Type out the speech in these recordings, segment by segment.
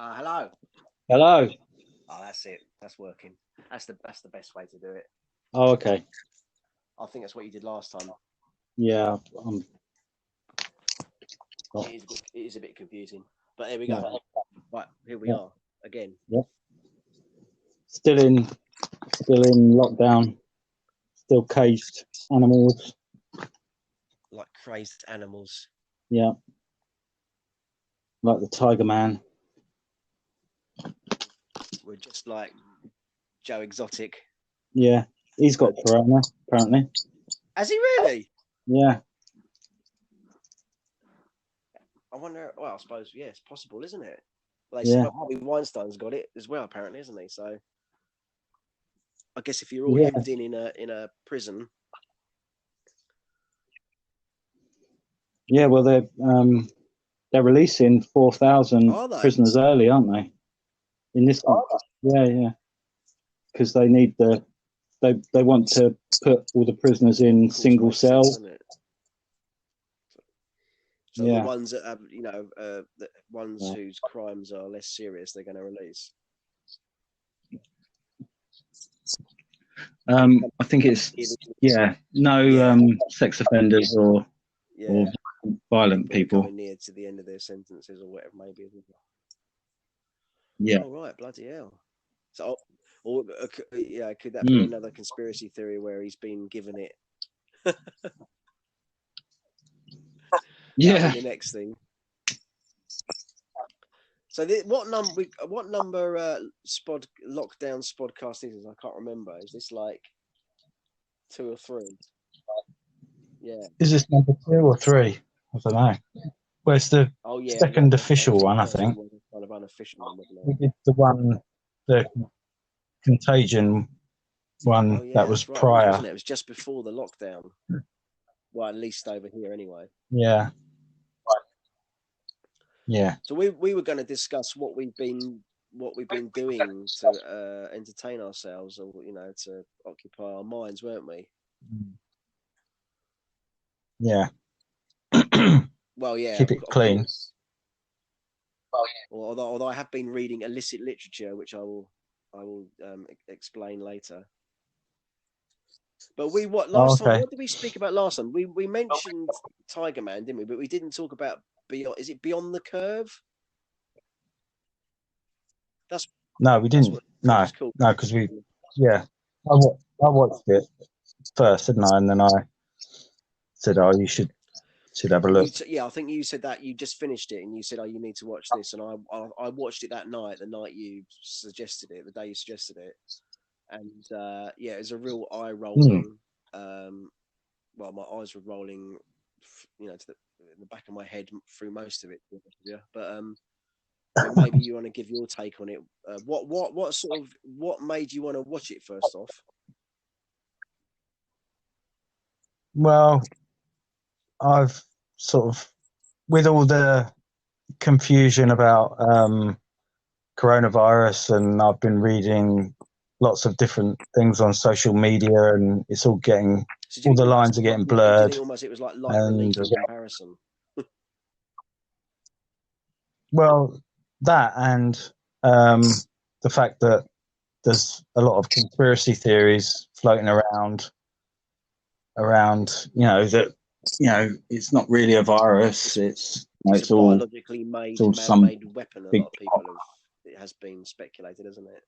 Hello. Hello. Oh, that's it. That's working. That's the best way to do it. Oh, okay. I think that's what you did last time. Yeah. It is a bit confusing, but there we go. Right, here we Yeah. are again. Yeah. Still in lockdown. Still caged animals. Like crazed animals. Yeah. Like the Tiger Man. We're just like Joe Exotic. Yeah. He's got corona, apparently. Has he really? Yeah. I wonder. Well, I suppose it's possible, isn't it? Well, Yeah. Harvey Weinstein's got it as well, apparently, isn't he? So, I guess if you're all Yeah. hemmed in a prison. Yeah. Well, they're releasing 4,000 Are they? prisoners early, aren't they? In this country. Yeah. Yeah. Because they need they want to put all the prisoners in single cell. So Yeah. the ones that have, the ones whose crimes are less serious, they're going to release. I think it's no sex offenders or violent people coming near to the end of their sentences or whatever maybe. Yeah. Oh right, bloody hell! So, could that be another conspiracy theory where he's been given it? Yeah. The next thing. So what number lockdown spodcast is this? I can't remember. Is this like 2 or 3? Yeah. Is this number 2 or 3? I don't know. Where's the second official one? I think kind of unofficial one. We did the contagion one that was prior. Wasn't it? It was just before the lockdown. Well, at least over here, anyway. Yeah. Yeah. So we were going to discuss what we've been doing to entertain ourselves, or to occupy our minds, weren't we? Yeah. Well, yeah. Keep it clean. Although I have been reading illicit literature, which I will explain later. But last time? What did we speak about last time? We mentioned Tiger Man, didn't we? But we didn't talk about Beyond. Is it Beyond the Curve? No, we didn't. No, because I watched it first, didn't I? And then I said, "Oh, you should have a look." I think you said that you just finished it, and you said, "Oh, you need to watch this." And I watched it that night, the night you suggested it, the day you suggested it, and it was a real eye rolling. Well, my eyes were rolling, to the back of my head through most of it. But maybe you want to give your take on it. What made you want to watch it first off? Well, I've sort of, with all the confusion about coronavirus, and I've been reading lots of different things on social media, and it's all getting, all the lines are getting blurred. It was like light relief in comparison. Well, that and the fact that there's a lot of conspiracy theories floating around, that, it's not really a virus. It's a biologically made, man-made weapon. A lot of people it has been speculated, hasn't it?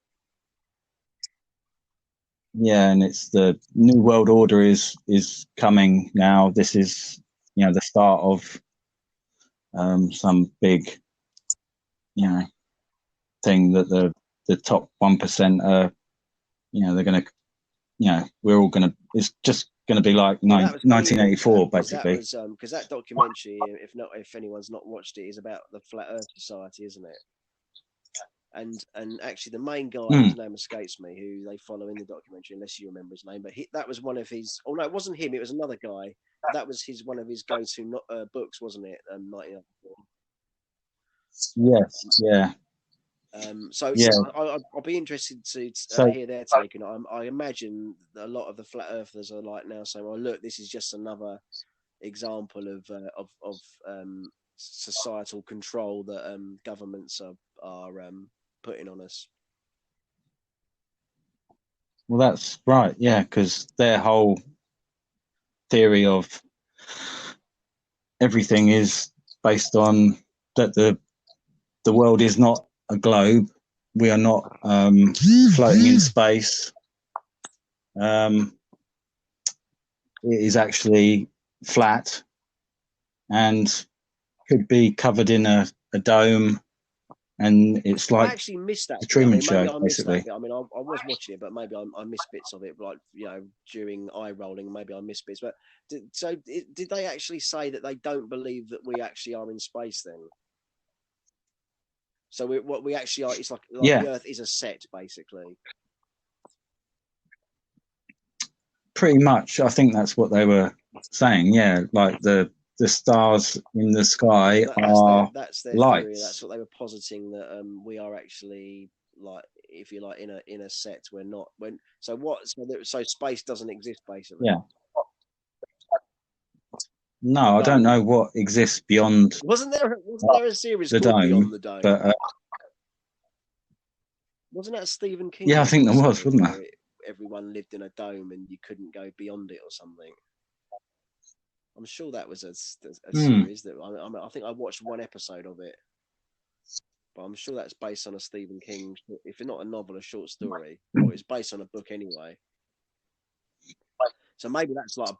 Yeah, and it's the New World Order is coming now. This is, the start of some big, thing that the top 1% are, they're going to, we're all going to. It's just going to be like 1984, basically. Because that documentary, if anyone's not watched it, is about the Flat Earth Society, isn't it? And actually, the main guy, whose name escapes me, who they follow in the documentary, unless you remember his name, but that was one of his. Oh no, it wasn't him. It was another guy. That was one of his go-to books, wasn't it? 1994. Yes. Yeah. I'll be interested to hear their take on it. I imagine a lot of the flat earthers are like now saying, "Well, look, this is just another example of societal control that governments are putting on us. Well, that's right, yeah, because their whole theory of everything is based on that the world is not a globe. We are not floating in space. It is actually flat and could be covered in a dome, and it's like I actually missed that. the Truman Show, maybe I missed basically. that. I mean, I was watching it, but maybe I missed bits of it, like during eye rolling. Maybe I missed bits. But did they actually say that they don't believe that we actually are in space then? So what we actually are, it's like the Earth is a set, basically. Pretty much, I think that's what they were saying. Yeah, like the stars in the sky are that's their lights. Theory. That's what they were positing, that we are actually, like, if you like, in a set. We're not. So space doesn't exist, basically. Yeah. No, I don't know what exists beyond. Wasn't there a series called dome, Beyond the Dome? But wasn't that a Stephen King? Yeah, I think there was, wasn't there? Everyone lived in a dome and you couldn't go beyond it or something. I'm sure that was a series that I think I watched one episode of it, but I'm sure that's based on a Stephen King, if it's not a novel, a short story, or it's based on a book anyway. So maybe that's like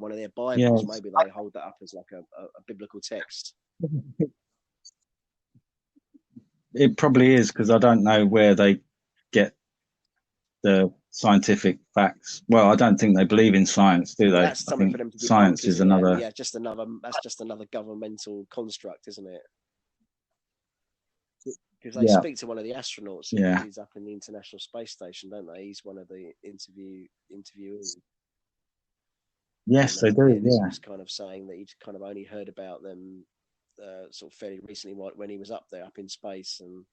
one of their Bibles. Yeah. Maybe they hold that up as like a biblical text. It probably is, because I don't know where they get the scientific facts. Well, I don't think they believe in science, do they? That's something for them to debunk, science is another. Yeah, that's just another governmental construct, isn't it? Because they speak to one of the astronauts who's up in the International Space Station, don't they? He's one of the interviewees. Yes, they do. He was kind of saying that he'd kind of only heard about them sort of fairly recently when he was up there, up in space, and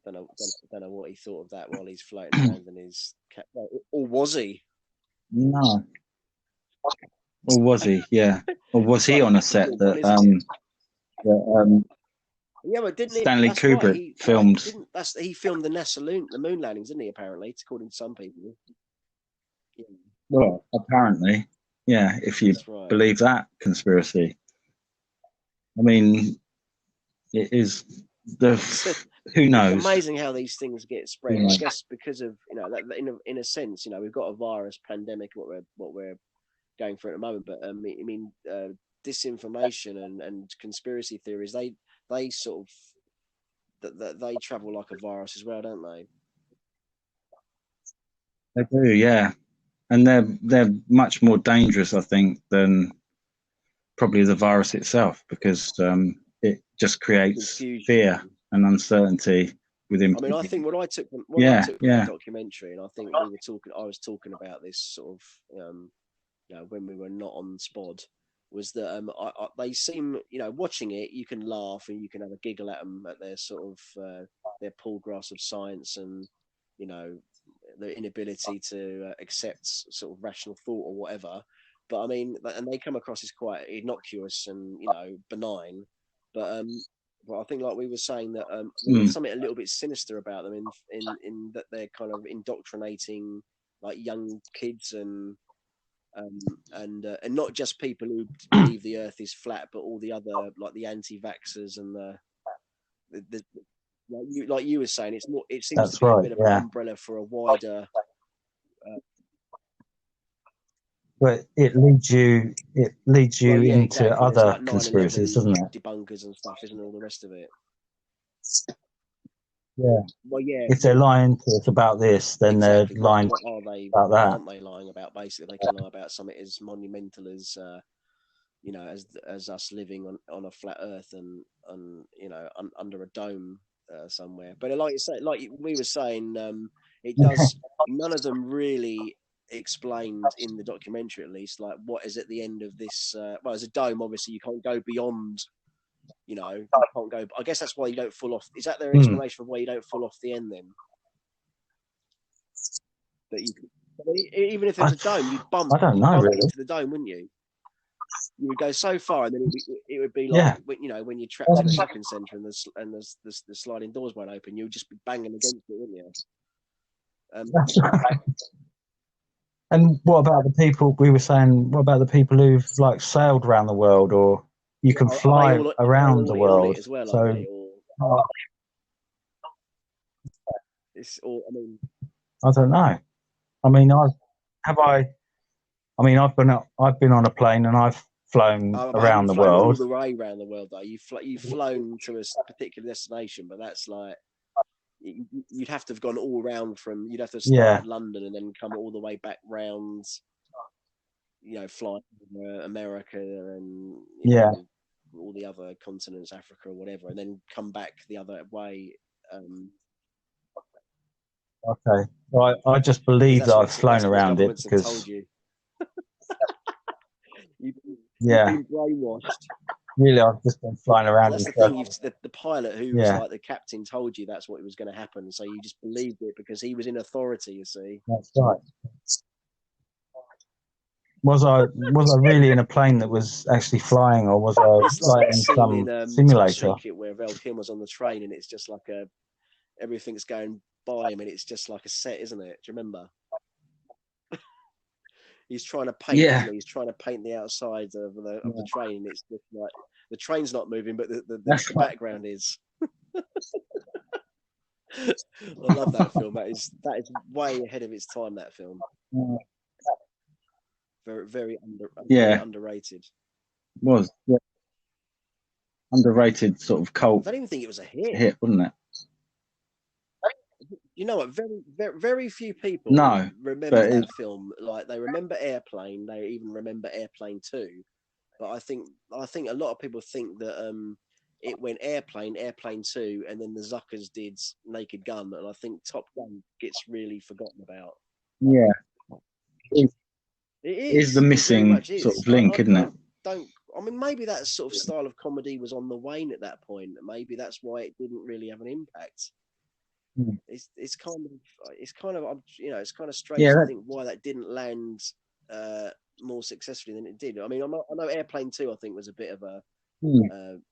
don't know what he thought of that while he's floating around in his cat. Or was he? No. Or was he? Yeah. Or was he on a set that yeah, but didn't Stanley Kubrick filmed? He filmed the moon landings, didn't he? Apparently, according to some people. Yeah. Well, apparently, yeah. If you believe that conspiracy, I mean, it is who knows? It's amazing how these things get spread. Yeah. I guess because of in a sense, we've got a virus pandemic, what we're going through at the moment. But I mean, disinformation and conspiracy theories, they sort of they travel like a virus as well, don't they? They do, yeah, and they're much more dangerous, I think, than probably the virus itself, because it just creates confusion, fear and uncertainty within. I mean, I think what I took from the documentary, and I think I was talking about this sort of when we were not on Spod, was that they seem, watching it, you can laugh and you can have a giggle at them, at their sort of their poor grasp of science, and the inability to accept sort of rational thought or whatever. But I mean, and they come across as quite innocuous and benign. But I think, like we were saying, that there's something a little bit sinister about them in that they're kind of indoctrinating like young kids and not just people who believe the Earth is flat, but all the other, like the anti-vaxxers and the like you were saying, it seems to be a bit of an umbrella for a wider. But it leads you into other like conspiracies, doesn't it? Debunkers and stuff, isn't all the rest of it? Yeah. Well, yeah. If they're lying to us about this, then they're lying about that. Aren't they lying about? Basically, they can lie about something as monumental as as us living on a flat Earth and under a dome somewhere. But like you say, like we were saying, it does. None of them really explained in the documentary, at least, like what is at the end of this. Well, as a dome, obviously, you can't go beyond. You can't go. I guess that's why you don't fall off. Is that their explanation for why you don't fall off the end then? That you, even if it's a dome, you'd bump. I don't know, really. Into the dome, wouldn't you? you would go so far, and then it would be like, you know, when you're trapped in a shopping centre and the sliding doors won't open, you would just be banging against it, wouldn't you? That's right. And what about the people we were saying? What about the people who've like sailed around the world, or you can fly around the world as well? So, it's all. I mean, I don't know. I mean, I've been on a plane and I've flown around the world. All the way around the world, though. You've flown to a particular destination, but that's like you'd have to have gone all around from. You'd have to start at London and then come all the way back round. You know, fly America and you know, all the other continents, Africa or whatever, and then come back the other way. Okay, well, I just believe that I've flown around it because told you. You've been brainwashed. Really, I've just been flying around. That's the thing. The pilot who was like the captain told you that's what was going to happen, so you just believed it because he was in authority. You see. That's right. Was I really in a plane that was actually flying, or was I like in some simulator? Where Val Kilmer's was on the train, and it's just like everything's going by him, and it's just like a set, isn't it? Do you remember? He's trying to paint. Yeah. He's trying to paint the outside of the train, and it's just like the train's not moving, but the background is. I love that film. That is way ahead of its time. That film. Very, very underrated. Was underrated sort of cult. I don't even think it was a hit. Hit, wasn't it? You know what? Very, very, very few people remember that film. Like they remember Airplane. They even remember Airplane 2. But I think a lot of people think that it went Airplane 2, and then the Zuckers did Naked Gun, and I think Top Gun gets really forgotten about. Yeah. It is the missing sort of link, isn't it? I mean, maybe that sort of style of comedy was on the wane at that point. Maybe that's why it didn't really have an impact. It's kind of you know, it's kind of strange to think why that didn't land more successfully than it did. I mean, I know Airplane 2 I think was a bit of an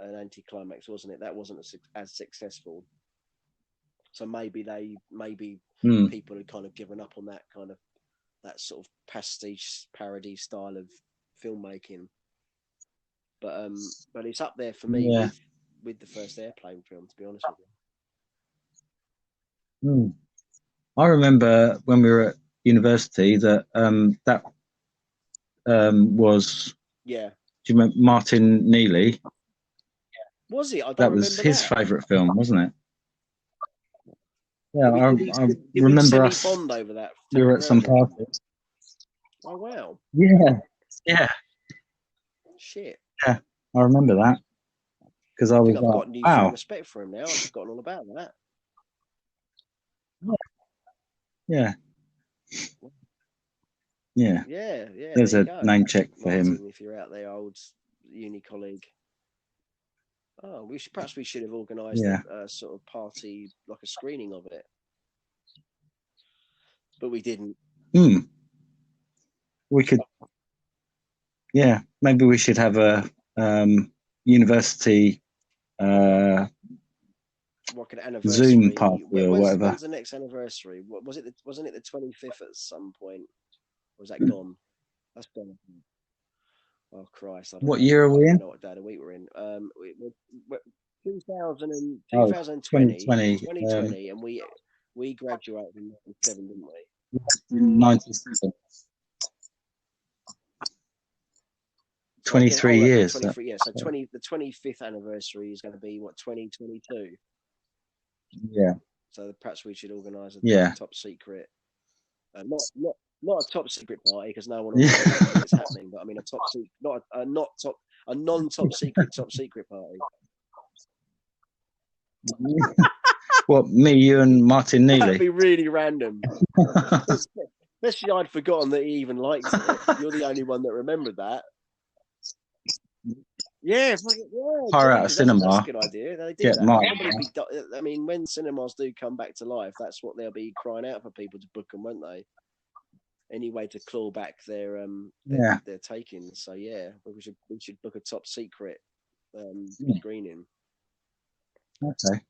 anticlimax, wasn't it? That wasn't as successful. So maybe people had kind of given up on that sort of pastiche parody style of filmmaking. But it's up there for me with the first Airplane film, to be honest with you. I remember when we were at university that was do you remember Martin Neely? Was it? That was his favourite film, wasn't it? Yeah, I remember us. Bond over that. We were at some party. Oh wow! Yeah. Shit. Yeah, I remember that because I was I've got new respect for him now. I've forgotten all about that. Yeah. There's a name check for Martin, him. If you're out there, old uni colleague. Oh, perhaps we should have organised a sort of party, like a screening of it, but we didn't. We could. Yeah, maybe we should have a university like an anniversary Zoom party or whatever. When's the next anniversary? Wasn't it the 25th at some point? Or was that gone? That's gone. Oh Christ! What year are we in? I don't know what day of the week we're in. 2020, and we graduated in 97, didn't we? 97. 23 years. 23, yeah. So the 25th anniversary is going to be 2022. Yeah. So perhaps we should organise a top secret, not a top secret party because no one will know it's happening. But I mean a top secret, a non-top secret top secret party. What, me, you, and Martin Neely? That'd be really random. Especially I'd forgotten that he even liked it. You're the only one that remembered that. Yeah, fire out a cinema. That's a good idea. They did that. I mean, when cinemas do come back to life, that's what they'll be crying out for people to book them, won't they? any way to claw back Yeah. their takings. So yeah, we should book a top secret Yeah. screening. Okay.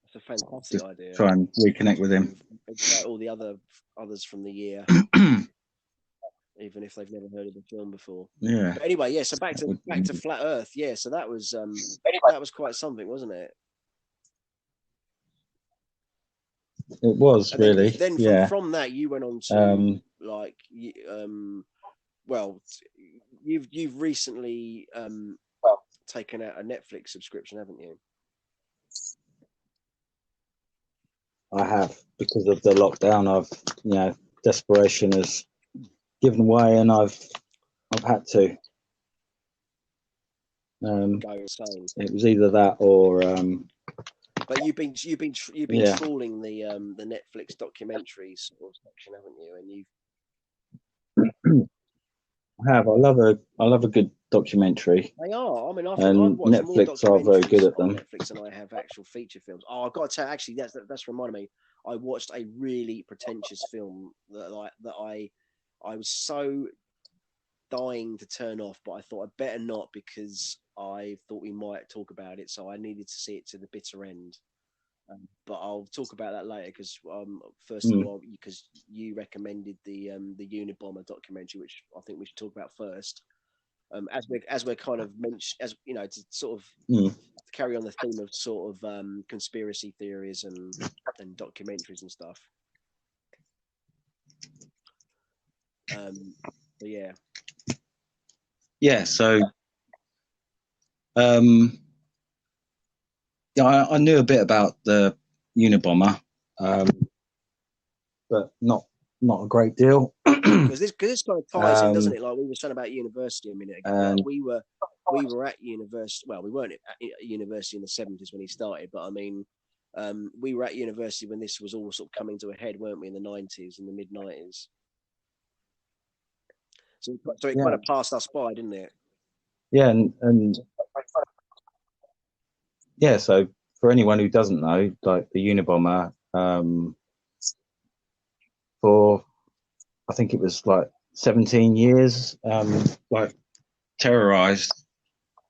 It's a fantastic Just idea. try and reconnect with him. Invite all the others from the year, even if they've never heard of the film before. Yeah. But anyway, yeah. So back to Flat Earth. Yeah. So that was quite something, wasn't it? It was And really. then Yeah. from that you went on to like well, you've recently taken out a Netflix subscription, haven't you? I have, because of the lockdown. Desperation has given way, and I've had to. Go insane. It was either that or. But you've been Yeah. trawling the Netflix documentaries sort of section, haven't you? And I have. I love a good documentary. they are. I mean, I think I've And watched more Netflix are very good documentaries at on them. Netflix than I have actual feature films. Oh, I've got to tell. Actually, that's reminded me. I watched a really pretentious film that I was so dying to turn off, but I thought I'd better not because I thought we might talk about it, so I needed to see it to the bitter end. But I'll talk about that later because first of all, because you recommended the Unabomber documentary, which I think we should talk about first. As we're kind of mentioned, as you know, to sort of carry on the theme of sort of conspiracy theories and documentaries and stuff. But yeah. Yeah. So. Yeah, I knew a bit about the Unabomber, but not a great deal. Because this kind of ties in, doesn't it? Like we were saying about university a minute ago. Like we were at university. Well, we weren't at university in the 70s when he started, but I mean, we were at university when this was all sort of coming to a head, weren't we? In the 90s, in the mid 90s. So it kind of passed us by, didn't it? Yeah, and yeah. So for anyone who doesn't know, like the Unabomber, for I think it was like 17 years, like terrorized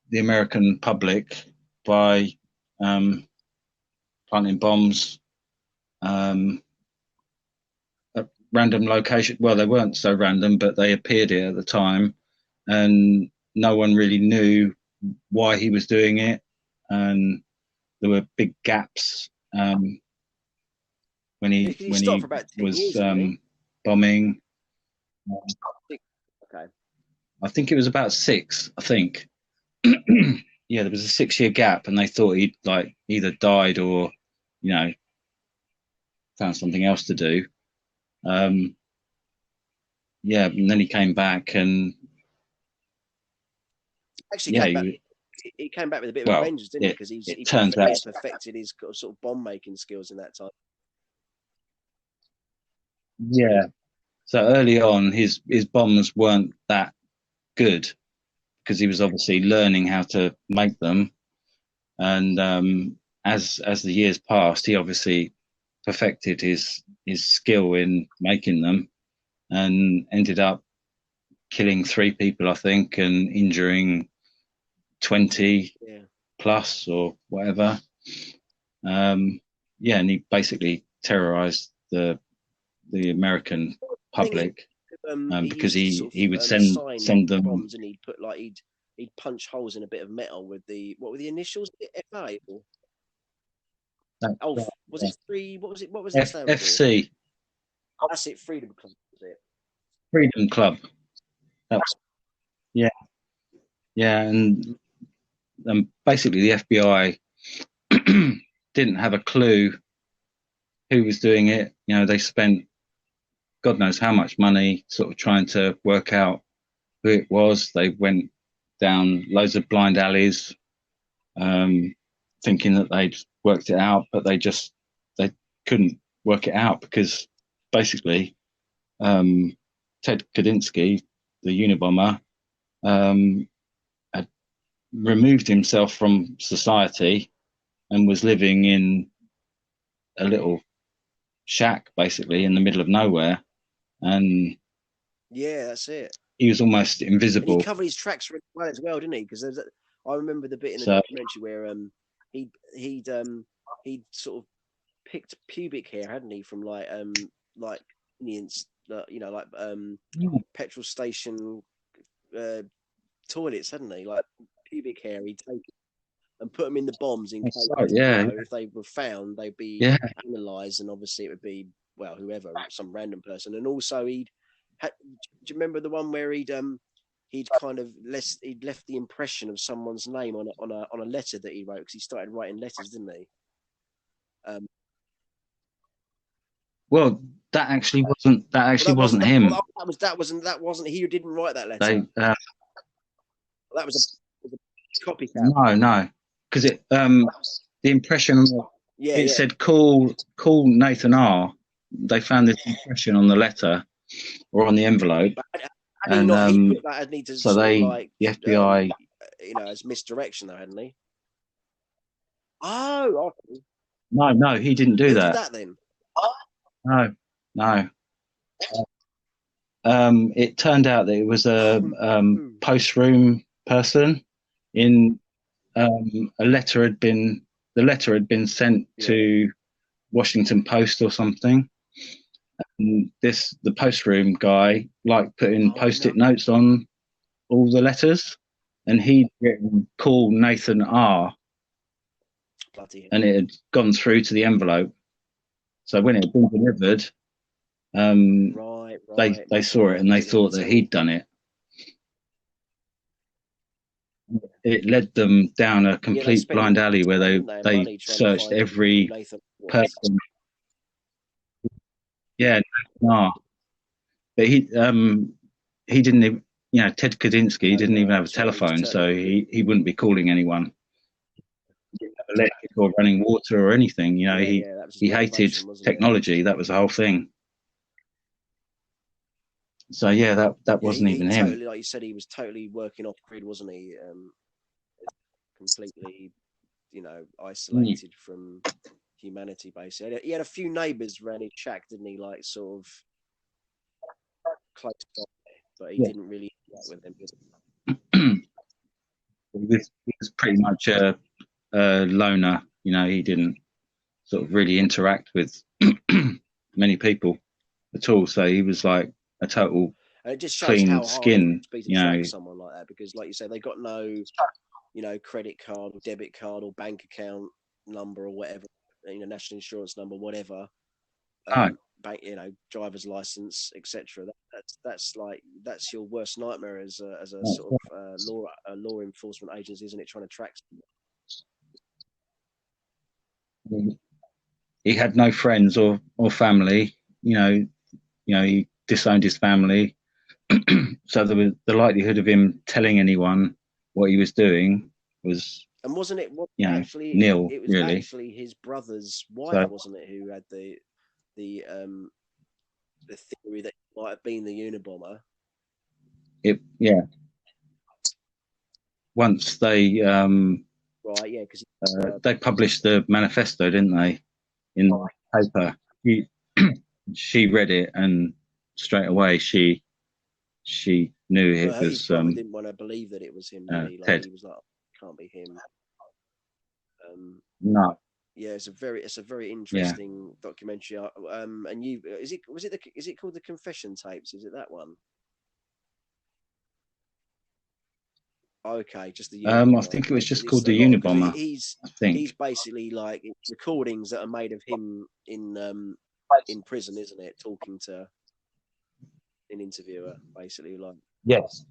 the American public by planting bombs at random locations. Well, they weren't so random, but they appeared here at the time, and no one really knew why he was doing it, and there were big gaps when he was bombing. Okay. I think it was about 6. I think. Yeah, there was a 6-year gap, and they thought he'd like either died or, found something else to do. Yeah, and then he came back, and actually he came back with a bit of a vengeance, didn't he? Because he perfected his sort of bomb making skills in that time. Yeah. So early on, his bombs weren't that good because he was obviously learning how to make them, and as the years passed, he obviously perfected his skill in making them, and ended up killing 3 people, I think, and injuring 20 plus or whatever. Yeah, and he basically terrorized the American public because he would send them bombs, and he'd put like he'd punch holes in a bit of metal with what were the initials? FA or was it 3? What was it? What was it? FC. That's it. Freedom Club. Was it? Freedom Club. Yeah, and basically the FBI didn't have a clue who was doing it. They spent God knows how much money sort of trying to work out who it was. They went down loads of blind alleys, thinking that they'd worked it out, but they couldn't work it out because basically Ted Kaczynski, the Unabomber, had removed himself from society and was living in a little shack basically in the middle of nowhere, and Yeah, that's it. he was almost And he invisible. covered his tracks really well as well, didn't he? Because I remember the bit in the So documentary where he he'd sort of picked pubic hair, hadn't he, from like Indians, you know, like petrol station toilets, hadn't he? Like pubic hair, he'd take it and put them in the bombs in case, you yeah, know, if they were found, they'd be yeah. analysed, and obviously it would be, well, whoever, some random person. And also do you remember the one where he'd kind of left the impression of someone's name on a letter that he wrote, because he started writing letters, didn't he? Um, Well, that actually wasn't him. that wasn't he who didn't write that They letter. That was a copycat. no, because the impression Yeah, it yeah. said call Nathan R. They found this impression on the letter or on the envelope, But had he and not, he put that, hadn't he, to so sort of the FBI. you know, as misdirection, though, hadn't he? Oh, okay. No, he didn't do Who did that. that then? No. It turned out that it was a post room person. In the letter had been sent to Washington Post or something. And the post room guy liked putting post-it notes on all the letters, and he'd written "Call Nathan R." Bloody and it had gone through to the envelope. So when it had been delivered, they saw it and they thought that he'd done it. It led them down a complete blind alley where they searched every person. Yeah, no. But he didn't even, you know, Ted Kaczynski didn't even have a telephone, so he wouldn't be calling anyone. Electric or running water or anything, you know. He hated technology. That was the whole thing. So yeah, that wasn't even him. Totally, like you said, he was totally working off grid, wasn't he? Completely, you know, isolated from humanity. Basically, he had a few neighbours around his shack, didn't he? Like sort of close by, but he didn't really interact with them. He was pretty much a loner. You know, he didn't sort of really interact with many people at all. So he was like a total it just shows clean how skin. hard it is to track someone like that, because, like you say, they got no, you know, credit card or debit card or bank account number or whatever, you know, national insurance number, whatever. Bank, you know, driver's license, etc. That's your worst nightmare as a sort of law enforcement agency, isn't it? Trying to track someone. He had no friends or family. You know, he disowned his family. So the likelihood of him telling anyone what he was doing was, and wasn't it actually nil? It was really actually his brother's wife, wasn't it, who had the theory that he might have been the Unabomber. Once they right, yeah, because they published the manifesto, didn't they, in the paper? She read it, and straight away she knew it was. His brother didn't want to believe that it was him. Like, Ted. He was like, "Can't be him." No. Yeah, it's a very interesting documentary. And is it called The Confession Tapes? Is it that one? Okay, just the Unabomber. I think it was just called the Unabomber. He's basically like recordings that are made of him in prison, isn't it? Talking to an interviewer, basically, like. Yes.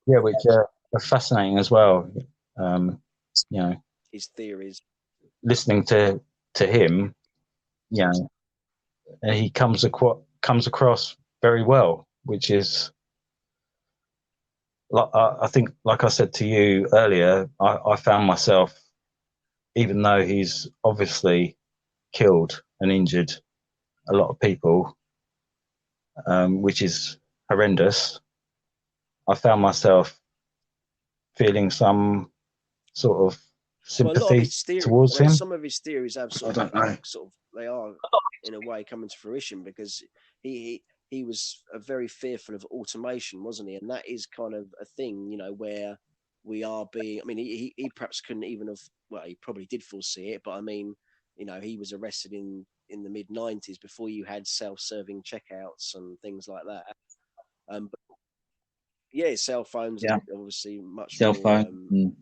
Yeah, which are fascinating as well. You know, his theories. Listening to him, you know, he comes across very well, which is, I think, like I said to you earlier, I found myself, even though he's obviously killed and injured a lot of people, which is horrendous, I found myself feeling some sort of sympathy towards him. Some of his theories have sort of, they are in a way coming to fruition, because he was very fearful of automation, wasn't he? And that is kind of a thing, you know, where we are being. I mean, he perhaps couldn't even have. Well, he probably did foresee it, but I mean, you know, he was arrested in the mid '90s before you had self-serving checkouts and things like that. But yeah, cell phones are obviously much Cell more phone.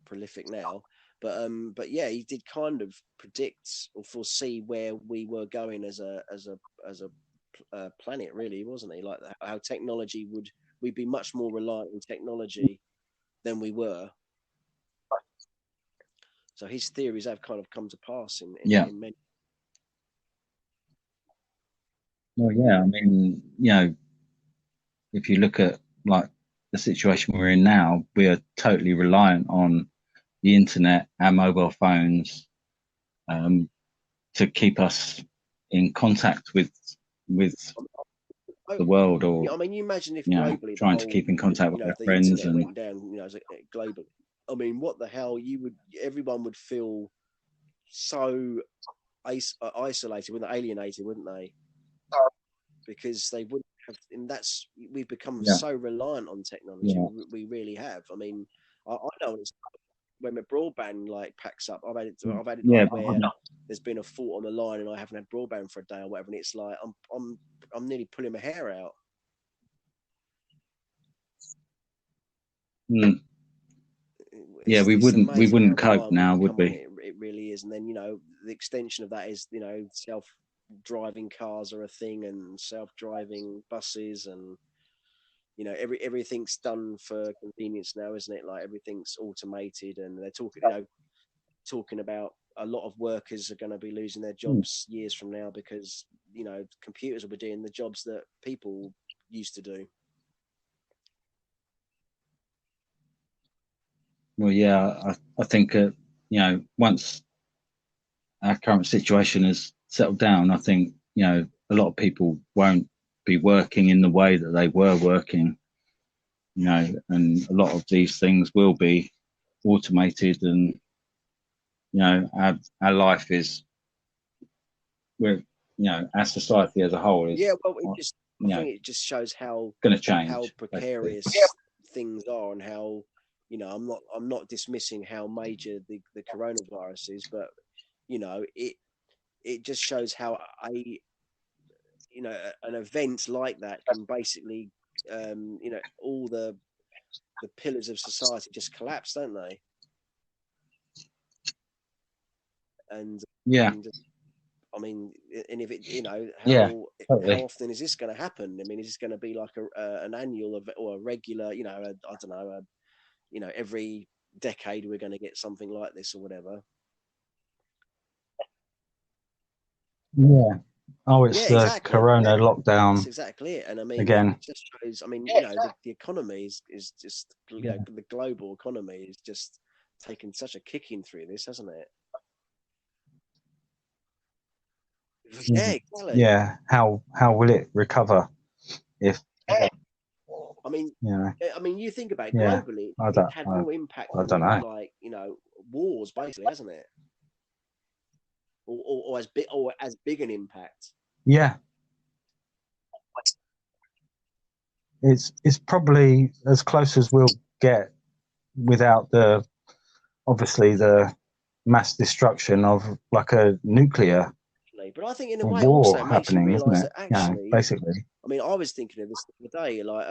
prolific now. But yeah, he did kind of predict or foresee where we were going as a planet, really, wasn't he? Like how technology we'd be much more reliant on technology than we were. So his theories have kind of come to pass in many. Well, yeah, I mean, you know, if you look at like the situation we're in now, we are totally reliant on the internet, our mobile phones, to keep us in contact with the world, or I mean, you imagine if you know, globally trying to keep in contact with our the friends internet and went down, you know, globally. I mean, what the hell? Everyone would feel so isolated, wouldn't they? Alienated, wouldn't they? Because they wouldn't have, and we've become so reliant on technology. We really have. I mean, I know it's when my broadband like packs up. I've had it like where there's been a fault on the line and I haven't had broadband for a day or whatever, and it's like I'm nearly pulling my hair out. Yeah, we wouldn't cope now, would we? It really is. And then, you know, the extension of that is, you know, self-driving cars are a thing, and self-driving buses, and you know, everything's done for convenience now, isn't it? Like everything's automated, and they're talking about a lot of workers are going to be losing their jobs years from now because, you know, computers will be doing the jobs that people used to do. Well, yeah, I think you know, once our current situation has settled down, I think, you know, a lot of people won't be working in the way that they were working, you know, and a lot of these things will be automated, and you know, our life is, we're, you know, our society as a whole is, well, I think it just shows how going to change, how precarious things are, and how, you know, I'm not dismissing how major the coronavirus is, but you know, it just shows how an event like that can basically, you know, all the pillars of society just collapse, don't they? And I mean, and if it, you know, how often is this going to happen? I mean, is this going to be like an annual or a regular, you know, I don't know, you know, every decade we're going to get something like this or whatever? Yeah. Oh, it's the Corona lockdown. That's exactly it. And I mean, again, it just shows. I mean, you know, the economy is just, you know, the global economy is just taken such a kicking through this, hasn't it? Yeah, exactly. Yeah. How will it recover if? I mean, you think about it, Yeah. globally, it had more impact than, like, you know, wars, basically, hasn't it? Or as big an impact. Yeah. It's probably as close as we'll get without obviously the mass destruction of like a nuclear but I think in a way war also it makes you realise that actually, basically. I mean, I was thinking of this the other day, like,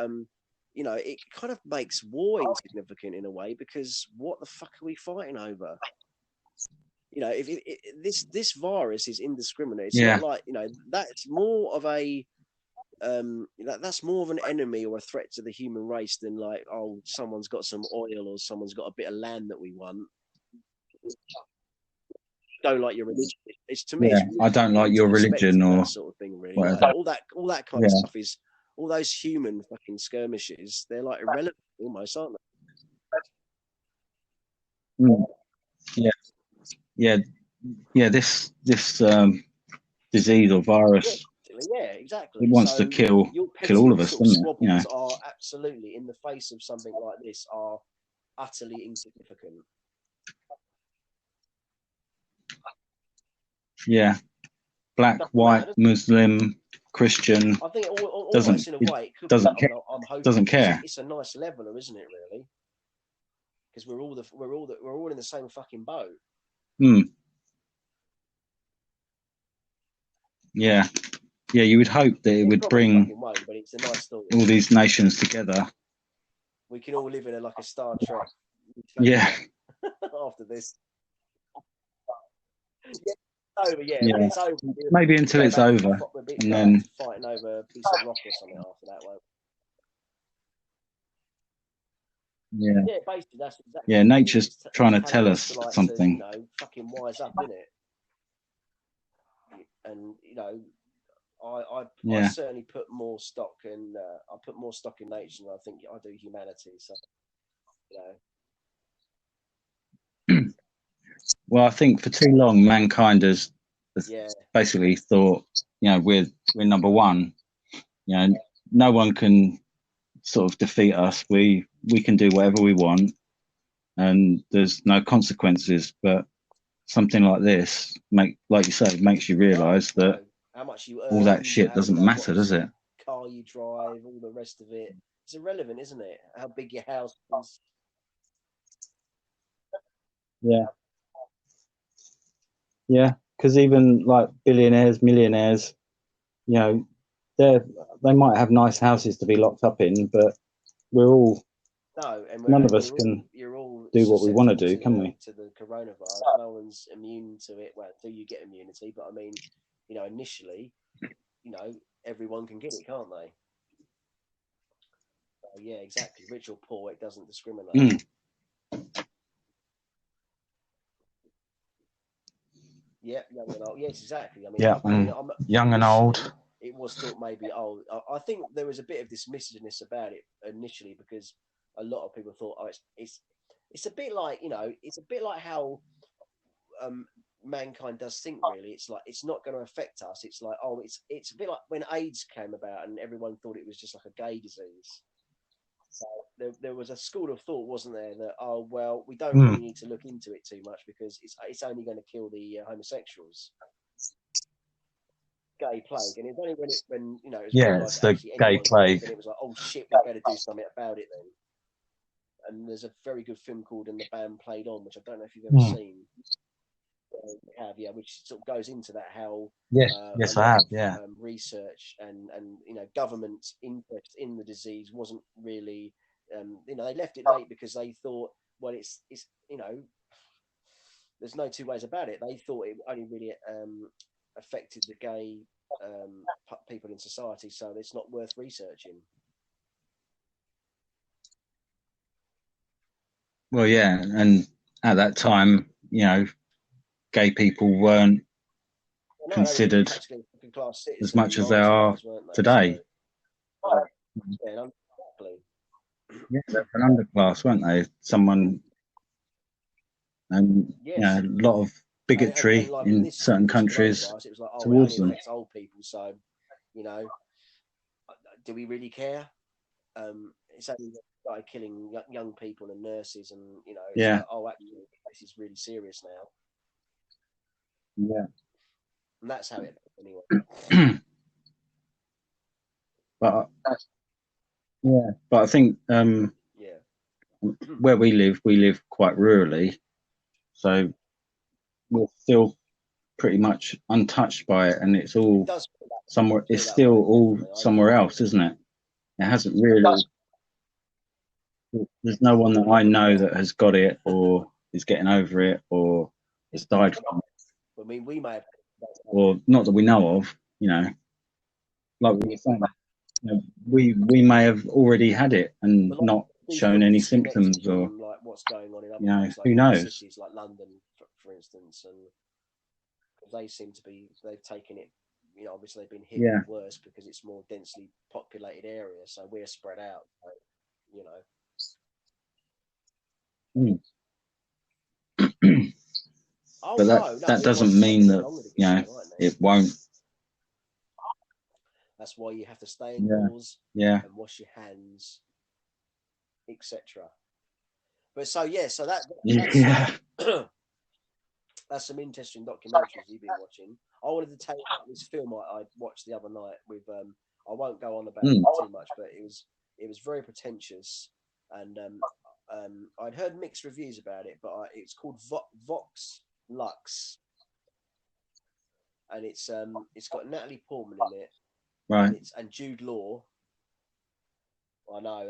you know, it kind of makes war insignificant in a way, because what the fuck are we fighting over? You know, if this virus is indiscriminate, it's not like, you know, that's more of a that's more of an enemy or a threat to the human race than like, oh, someone's got some oil or someone's got a bit of land that we want. Don't like your religion. It's, to me, I don't like your religion or that sort of thing. Really, like, all that kind of stuff is, all those human fucking skirmishes. They're like irrelevant almost, aren't they? This disease or virus. Yeah, exactly. It wants to kill all of us, doesn't it? You know, are absolutely, in the face of something like this, are utterly insignificant. Yeah, black, white, Muslim, Christian. I think almost in a way it could doesn't be, care. I'm hoping Doesn't care. It's a nice leveler, isn't it? Really, because we're all in the same fucking boat. Yeah, yeah. You would hope that it would bring won't, but it's a nice thought. All these nations together. We can all live in like a Star Trek. Yeah. After this. Over, yeah. When it's over, maybe until it's over, and then fighting over a piece of rock or something after that. Won't we? Yeah. Yeah, basically that's exactly. Yeah, nature's trying to tell us something. Fucking wise up, innit? And I certainly put more stock in. I put more stock in nature than I think I do humanity. So, Well, I think for too long, mankind has basically thought, we're number one. No one can sort of defeat us. We can do whatever we want, and there's no consequences. But something like this, like you say, makes you realise that how much you earn, all that shit doesn't matter, does it? Car you drive, all the rest of it. It's irrelevant, isn't it? How big your house is. Yeah. Yeah, because even like billionaires, millionaires, they might have nice houses to be locked up in, but none of us can do what we want to do, can we? To the coronavirus, no one's immune to it. Well, do you get immunity? But I mean, initially, everyone can get it, can't they? Yeah, exactly. Rich or poor, it doesn't discriminate. Yeah, young and old. Yes, exactly. I mean, young and old. It was thought maybe old. I think there was a bit of dismissiveness about it initially because a lot of people thought, it's a bit like it's a bit like how mankind does think. Really, it's like it's not going to affect us. It's like it's a bit like when AIDS came about and everyone thought it was just like a gay disease. So there was a school of thought, wasn't there, that we don't really need to look into it too much because it's only going to kill the homosexuals. Gay plague, and it's only when it was it's the gay plague. And it was like, oh shit, we better do something about it then. And there's a very good film called "And the Band Played On," which I don't know if you've ever seen. Which sort of goes into that how yes, I have. Research and government interest in the disease wasn't really they left it late because they thought, well, it's there's no two ways about it. They thought it only really affected the gay people in society, so it's not worth researching. Well, yeah, and at that time, gay people weren't considered as much as they are today. They're an underclass, weren't they? A lot of bigotry in certain countries towards them. Old people, so do we really care? It's only started killing young people and nurses, and actually, this is really serious now. Yeah, and that's how it anyway. But I think where we live quite rurally, so we're still pretty much untouched by it, and it's all somewhere. It's still all somewhere else, isn't it? It hasn't really. There's no one that I know that has got it or is getting over it or has died from it. I mean, we may have, or not that we know of. Like we were saying, we may have already had it and not shown any symptoms, or like what's going on in other who knows? Cities like London, for instance, and they seem to be, they've taken it. Obviously they've been hit worse because it's more densely populated area, so we're spread out. But that doesn't mean that it won't. That's why you have to stay indoors and wash your hands, etc. But so that That's some interesting documentaries you've been watching. I wanted to tell you about this film I watched the other night with. I won't go on about it too much, but it was very pretentious, and I'd heard mixed reviews about it, but it's called Vox Lux, and it's got Natalie Portman in it, right? And Jude Law. I know.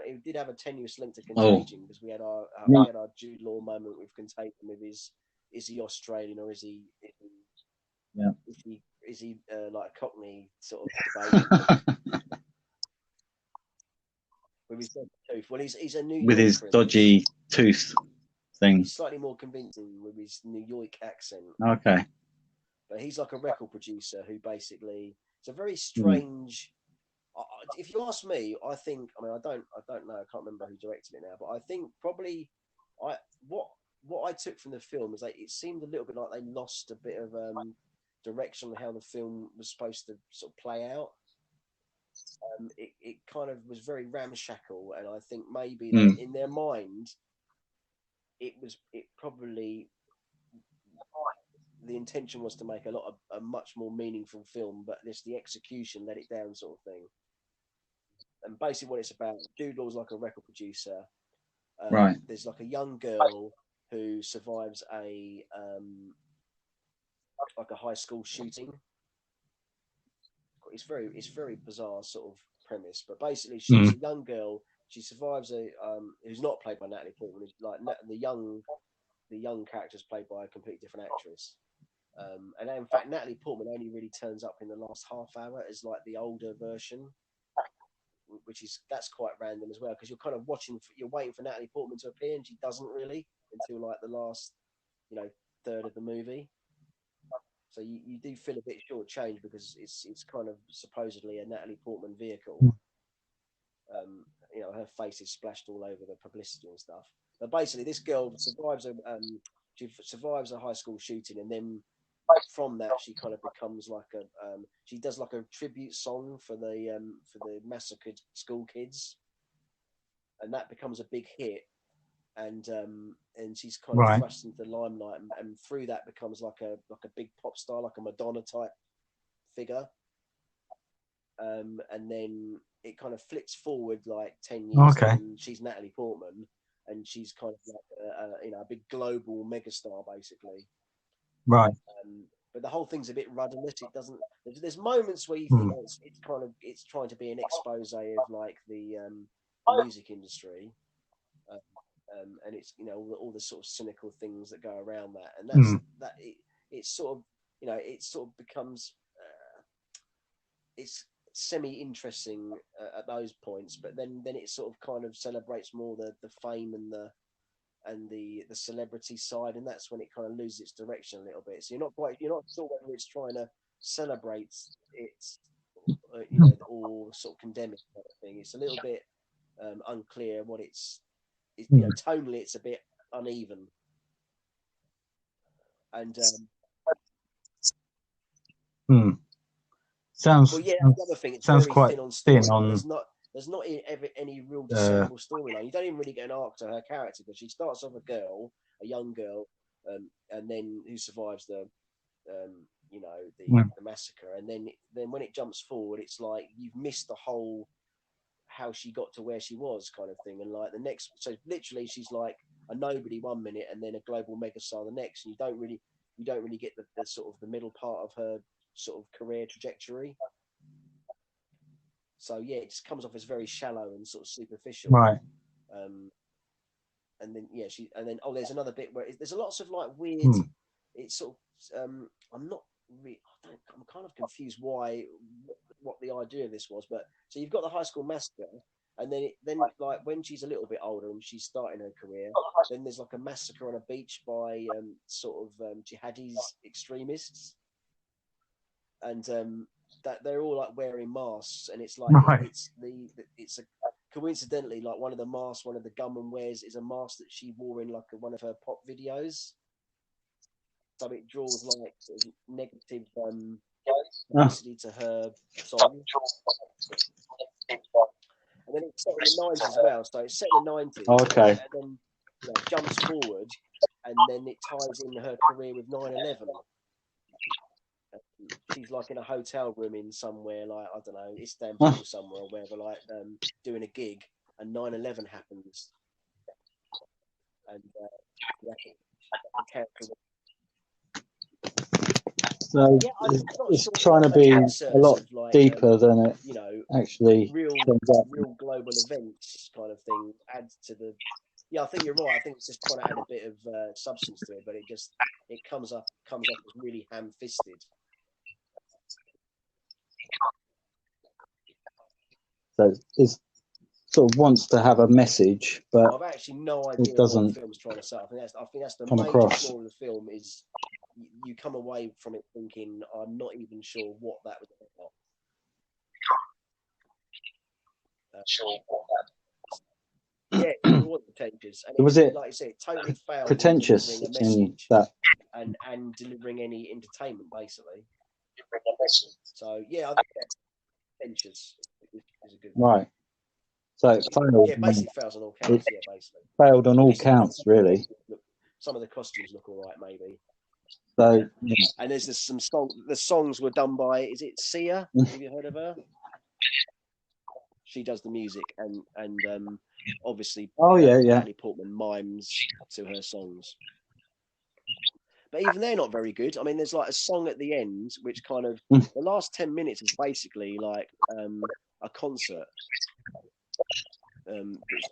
It did have a tenuous link to Contagion because we had our Jude Law moment with Contagion with his, is he Australian or is he like a Cockney sort of debate with his dodgy tooth. Well, he's a New Yorker with his dodgy tooth thing. He's slightly more convincing with his New York accent. Okay, but he's like a record producer who basically, it's a very strange. If you ask me, I think, I mean, I don't know, I can't remember who directed it now, but I think probably what I took from the film is it seemed a little bit like they lost a bit of direction on how the film was supposed to sort of play out. It kind of was very ramshackle, and I think maybe in their mind, it probably, the intention was to make a much more meaningful film, but the execution let it down, sort of thing. And basically, what it's about, Jude Law's like a record producer. Right. There's like a young girl who survives a high school shooting. It's very bizarre sort of premise, but basically, she's a young girl. She survives who's not played by Natalie Portman. Like the young character is played by a completely different actress. And in fact, Natalie Portman only really turns up in the last half hour as like the older version, that's quite random as well, because you're kind of you're waiting for Natalie Portman to appear, and she doesn't really until like the last, third of the movie. So you do feel a bit shortchanged because it's kind of supposedly a Natalie Portman vehicle. Her face is splashed all over the publicity and stuff. But basically, this girl survives a high school shooting, and then from that she kind of becomes like she does like a tribute song for the massacred school kids, and that becomes a big hit, and she's kind of thrust into the limelight, and through that becomes like a big pop star, like a Madonna type figure. And then it kind of flips forward like 10 years, and she's Natalie Portman, and she's kind of like a big global megastar basically. Right. But the whole thing's a bit rudderless. It doesn't. There's moments where you think it's trying to be an expose of like the music industry, and it's all the sort of cynical things that go around that, and it's sort of becomes it's semi-interesting at those points, but then it sort of kind of celebrates more the fame and the celebrity side, and that's when it kind of loses its direction a little bit. So you're not sure whether it's trying to celebrate its or sort of condemn it kind of thing. It's a little bit unclear what it's tonally it's a bit uneven, and sounds well, yeah, the other thing, it's sounds very quite thin on story. thin on there's not ever any real discernible storyline. You don't even really get an arc to her character, because she starts off a young girl, and then who survives the massacre, and then when it jumps forward, it's like you've missed the whole how she got to where she was kind of thing, and like the next, so literally she's like a nobody one minute and then a global megastar the next, and you don't really get the sort of the middle part of her sort of career trajectory. So yeah, it just comes off as very shallow and sort of superficial. Right. And then there's another bit where there's lots of like weird. It's sort of I'm kind of confused what the idea of this was, but so you've got the high school massacre, and then like when she's a little bit older and she's starting her career, then there's like a massacre on a beach by sort of jihadis extremists, and that they're all like wearing masks, and it's like it's a coincidentally like one of the masks one of the gunmen wears is a mask that she wore in like one of her pop videos, so it draws like sort of negative publicity to her song. And then it's set in the 90s as well, so it's set in the 90s. Okay. And then jumps forward, and then it ties in her career with 9/11. She's like in a hotel room in somewhere like, I don't know, Istanbul somewhere or wherever, like doing a gig, and 9/11 happens, and so it's trying to be a lot deeper than it, actually real global events kind of thing adds to the. Yeah, I think you're right. I think it's just trying to add a bit of substance to it, but it comes off as really ham-fisted. So it sort of wants to have a message, but I've actually no idea what the film's trying to say. I think that's the come major across. flaw of the film is you come away from it thinking, I'm not even sure what that was about. Yeah, it was pretentious. And Was it, like I said, it totally failed pretentious in delivering a message that, and delivering any entertainment, basically. So yeah, I think pretentious is a good word. Right. So it failed. Yeah, basically fails on all counts. Yeah, basically failed on all counts, really. Some of the costumes look all right, maybe. So yeah. And there's some songs. The songs were done by, is it Sia? Have you heard of her? She does the music, and obviously, Natalie Portman mimes to her songs. But even they're not very good. I mean, there's like a song at the end, which kind of the last 10 minutes is basically like a concert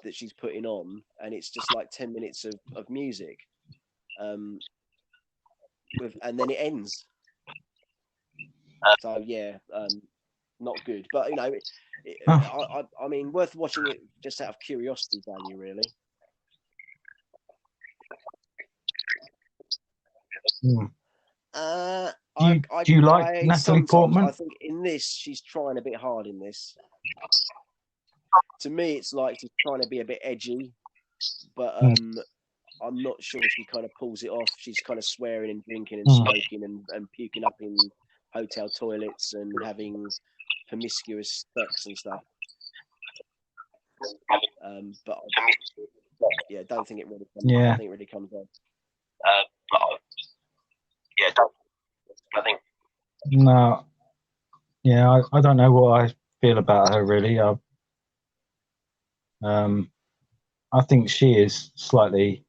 that she's putting on, and it's just like 10 minutes of music, and then it ends. So yeah, not good. But I mean, worth watching it just out of curiosity value, really. Do you like Natalie Portman? I think in this she's trying a bit hard in this. To me, it's like she's trying to be a bit edgy, but I'm not sure she kind of pulls it off. She's kind of swearing and drinking and smoking and puking up in hotel toilets and having promiscuous sex and stuff. But yeah, don't think it really comes. I don't think it really comes off. I think. No. Yeah, I don't know what I feel about her really. I think she is slightly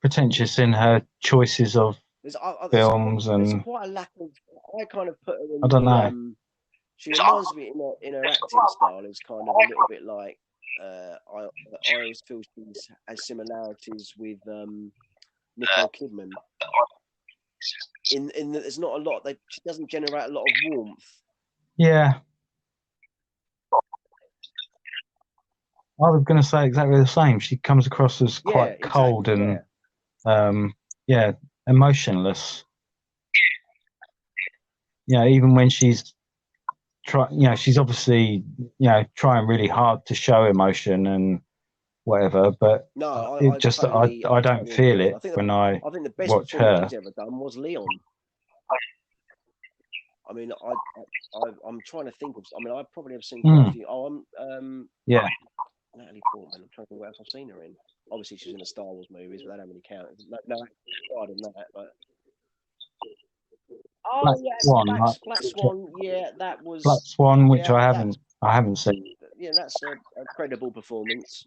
pretentious in her choices of films, and there's quite a lack of. I kind of put her in. I don't know. She reminds me in her acting style is kind of a little bit like. I always feel she has similarities with Nicole Kidman. In that there's not a lot. She doesn't generate a lot of warmth. Yeah. I was going to say exactly the same. She comes across as quite cold and emotionless. Yeah, even when she's she's obviously trying really hard to show emotion and whatever, but I don't feel it when I think the best watch her. She's ever done was Leon. I mean, I'm trying to think of. I mean, I probably have seen quite a few. Yeah. Natalie Portman. I'm trying to think what else I've seen her in. Obviously, she's in the Star Wars movies, but that don't really count. No, harder than that. But Black Swan. Yeah, that was Black Swan, which I haven't seen. Yeah, that's a credible performance.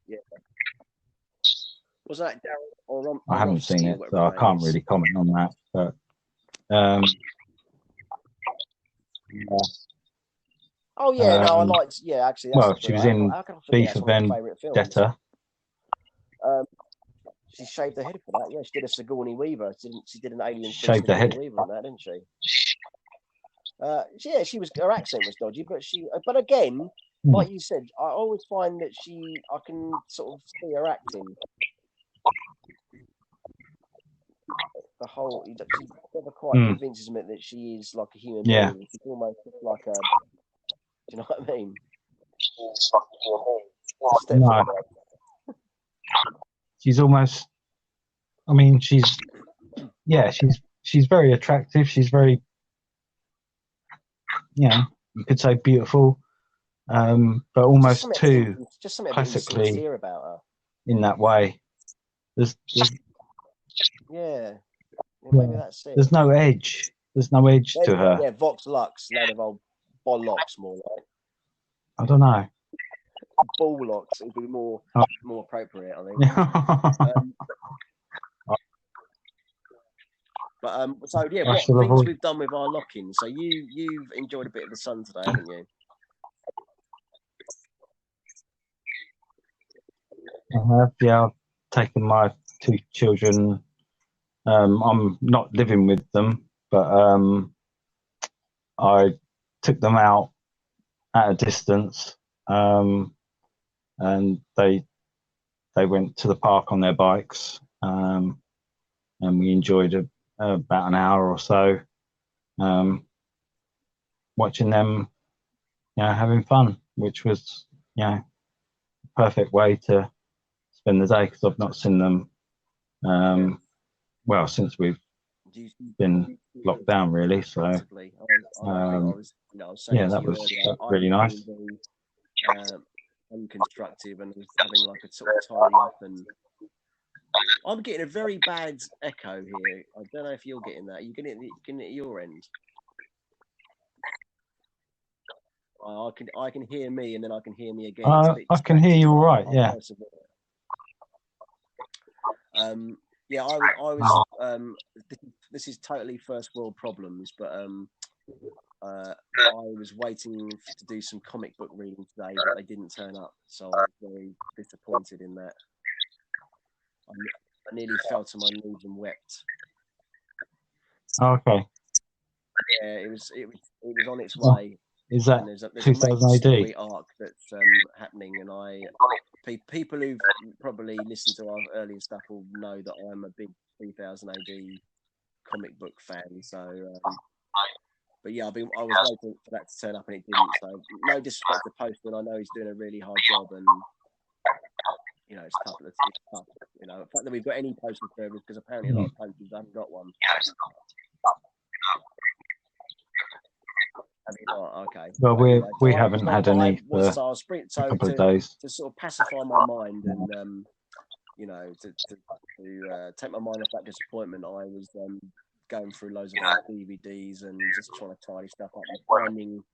Yeah. Was that Darren or I haven't seen it, so I can't really comment on that. But yeah. Oh yeah, no, I liked. Yeah, actually, that's she was in V for Vendetta. She shaved her head for that. Yeah, she did a Sigourney Weaver. She did an alien. Shaved her head. Weaver on that, didn't she? Yeah, she was. Her accent was dodgy, but again, like you said, I always find that I can sort of see her acting. The whole, she never quite convinces me that she is like a human being. She's almost like a. Do you know what I mean? No. She's almost. I mean, she's very attractive. She's very, you could say beautiful. but almost too just something a bit classically insincere about her. in that way. Yeah, maybe that's it. There's no edge. There's no edge to her. Yeah, Vox Lux, load of old bollocks, more like. I don't know. Ball locks would be more appropriate, I think. So yeah, what things we've done with our lock-in? So you've enjoyed a bit of the sun today, haven't you? I have. Yeah, I've taken my 2 children. I'm not living with them, but I took them out at a distance, and they went to the park on their bikes, and we enjoyed about an hour or so, watching them, having fun, which was, a perfect way to spend the day, because I've not seen them, well, since we've been locked down, really. So, yeah, that was really nice. Unconstructive and having like a sort of tidy up, and I'm getting a very bad echo here. I don't know if you're getting that. Are you getting it at your end? I can hear me, and then I can hear me again. I can hear you all right. Yeah. Yeah, I was. This is totally first world problems, but I was waiting to do some comic book reading today, but they didn't turn up, so I was very disappointed in that. I nearly fell to my knees and wept. Okay. Yeah, it was on its way. Is that there's a 2000 AD? story arc that's happening, and people who've probably listened to our earlier stuff will know that I'm a big 3000 AD comic book fan. So, but yeah, I was waiting for that to turn up, and it didn't. So, no disrespect to Postman, I know he's doing a really hard job, and it's tough. It's tough. The fact that we've got any postal service, because apparently a lot of posters haven't got one. Have you not? Okay. Well, we haven't had any for a couple of days. To sort of pacify my mind and to take my mind off that disappointment, I was going through loads of DVDs and just trying to tidy stuff up and finding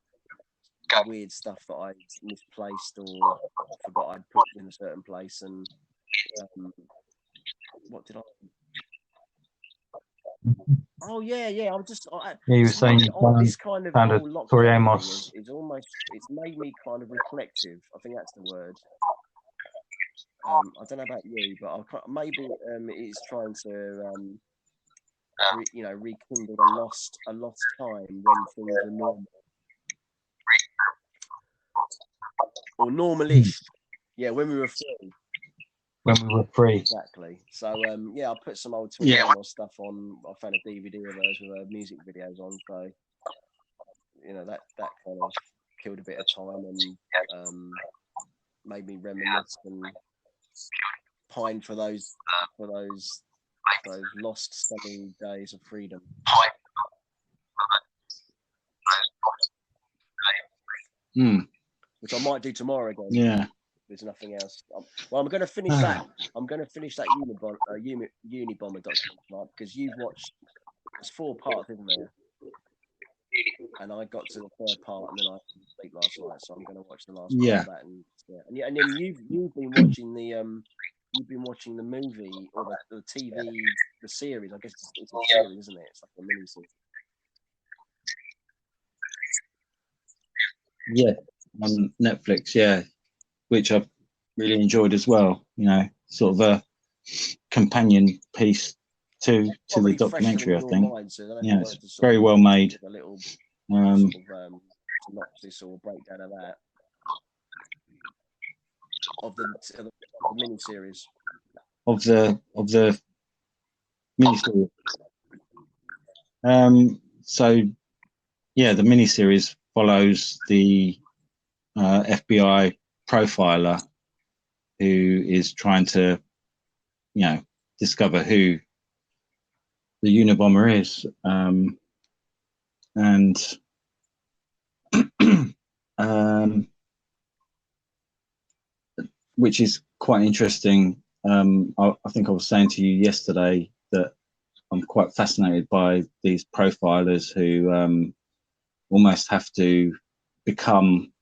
weird stuff that I misplaced or forgot I'd put in a certain place. And what did I? Oh yeah. I was just. You were saying this kind of found a Tori Amos. Is almost. It's made me kind of reflective. I think that's the word. I don't know about you, but maybe it's trying to rekindle a lost time when things are normal or normalish. Yeah, when we were free. Exactly. So I put some old Tori Amos stuff on. I found a DVD of hers with her music videos on. So that kind of killed a bit of time and made me reminisce and pine for those lost sunny days of freedom. Which I might do tomorrow again. Yeah. There's nothing else. Well, I'm going to finish that. I'm going to finish that Unabomber documentary because you've watched. There's 4 parts, isn't there? And I got to the 3rd part, and then I sleep last night, so I'm going to watch the last part of that. And then you've been watching the movie or the TV, the series. I guess it's a series, isn't it? It's like a mini series. Yeah, on Netflix. Yeah, which I've really enjoyed as well. Sort of a companion piece to the documentary. I think. It's very well made. A little synopsis or breakdown of that of the mini series. Of the miniseries. So yeah, the miniseries follows the FBI profiler who is trying to, discover who the Unabomber is, and which is quite interesting. I think I was saying to you yesterday that I'm quite fascinated by these profilers who almost have to become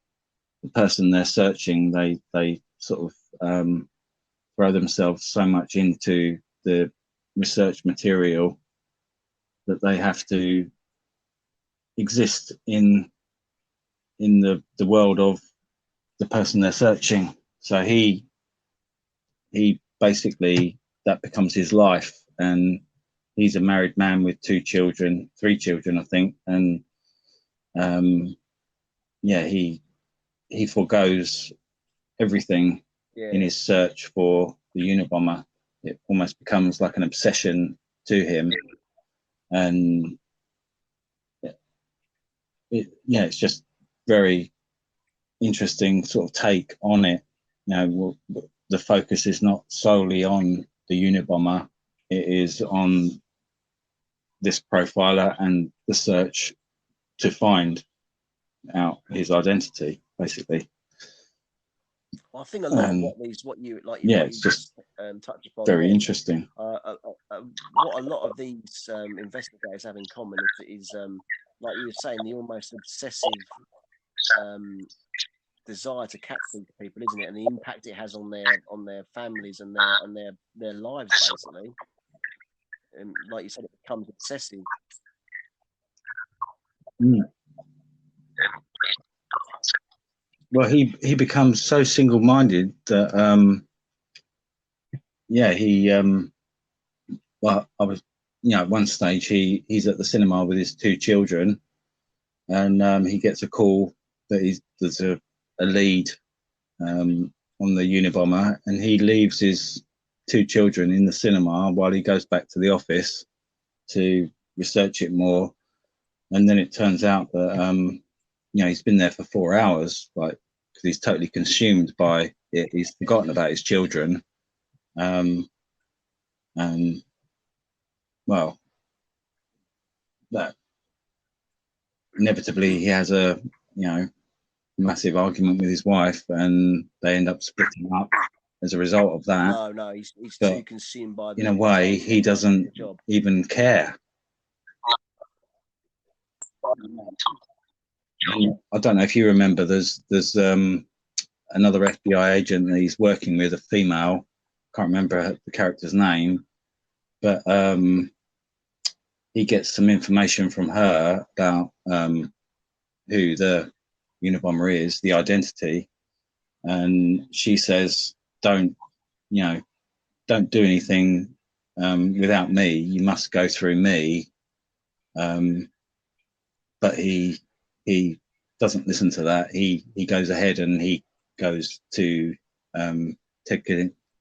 the person they're searching. They sort of throw themselves so much into the research material that they have to exist in the world of the person they're searching. So he basically, that becomes his life, and he's a married man with three children, I think, and yeah, he forgoes everything in his search for the Unabomber. It almost becomes like an obsession to him, and it's just very interesting sort of take on it. You know, the focus is not solely on the Unabomber; it is on this profiler and the search to find out his identity, basically. Well, I think a lot of what you just touch upon very interesting. What a lot of these investigators have in common is like you were saying, the almost obsessive desire to catch these people, isn't it? And the impact it has on their families and their lives, basically. And like you said, it becomes obsessive. Well, he becomes so single-minded that well, I was, at one stage he's at the cinema with his two children, and he gets a call that there's a lead on the Unabomber, and he leaves his two children in the cinema while he goes back to the office to research it more. And then it turns out that he's been there for 4 hours, like, because he's totally consumed by it. He's forgotten about his children, and well, that inevitably he has a massive argument with his wife, and they end up splitting up as a result of that. No, he's too consumed by in a way he doesn't even care. I don't know if you remember, there's another FBI agent that he's working with, a female, can't remember the character's name, but he gets some information from her about who the Unabomber is, the identity, and she says, don't do anything without me, you must go through me. But he doesn't listen to that. He goes ahead and he goes to Ted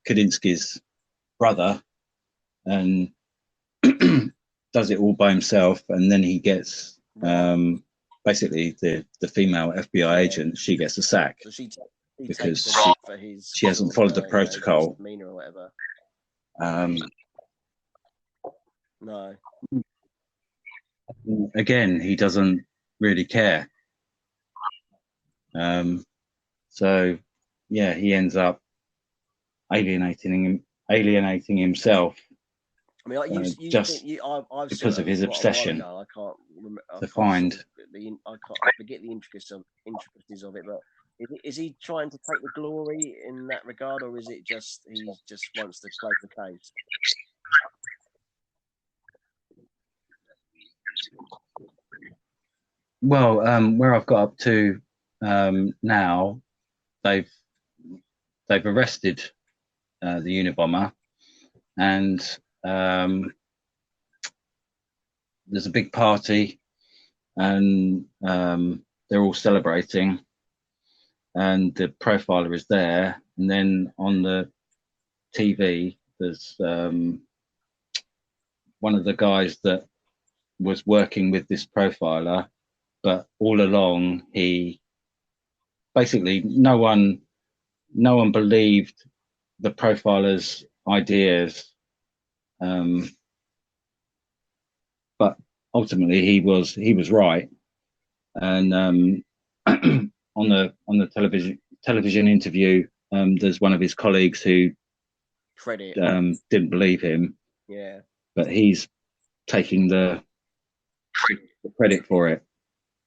Kadinsky's brother and does it all by himself, and then he gets basically the female FBI agent, she gets a sack, so she because she hasn't followed the protocol. Or whatever. No. Again, he doesn't really care. So yeah, he ends up alienating himself. I mean, I've because of his obsession I can't remember, to find. I forget the intricacies of it, but is he trying to take the glory in that regard, or is it just he just wants to close the case? Well, where I've got up to now, they've arrested the Unabomber, and there's a big party, and they're all celebrating, and the profiler is there, and then on the TV there's one of the guys that was working with this profiler, but all along he basically no one believed the profiler's ideas, but ultimately he was right. And on the television interview, there's one of his colleagues who credit didn't believe him. Yeah, but he's taking the credit for it.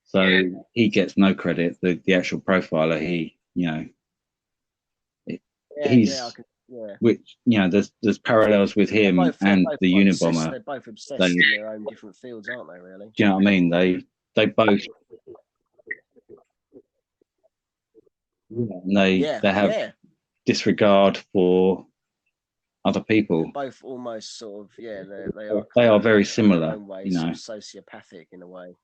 So he gets no credit. The actual profiler, which there's parallels with him and the Unabomber. They're both obsessed in their own different fields, aren't they? Really? Do you know what I mean? They both. They have disregard for other people. They're both almost sort of they are very similar. In their own way, sort of sociopathic in a way.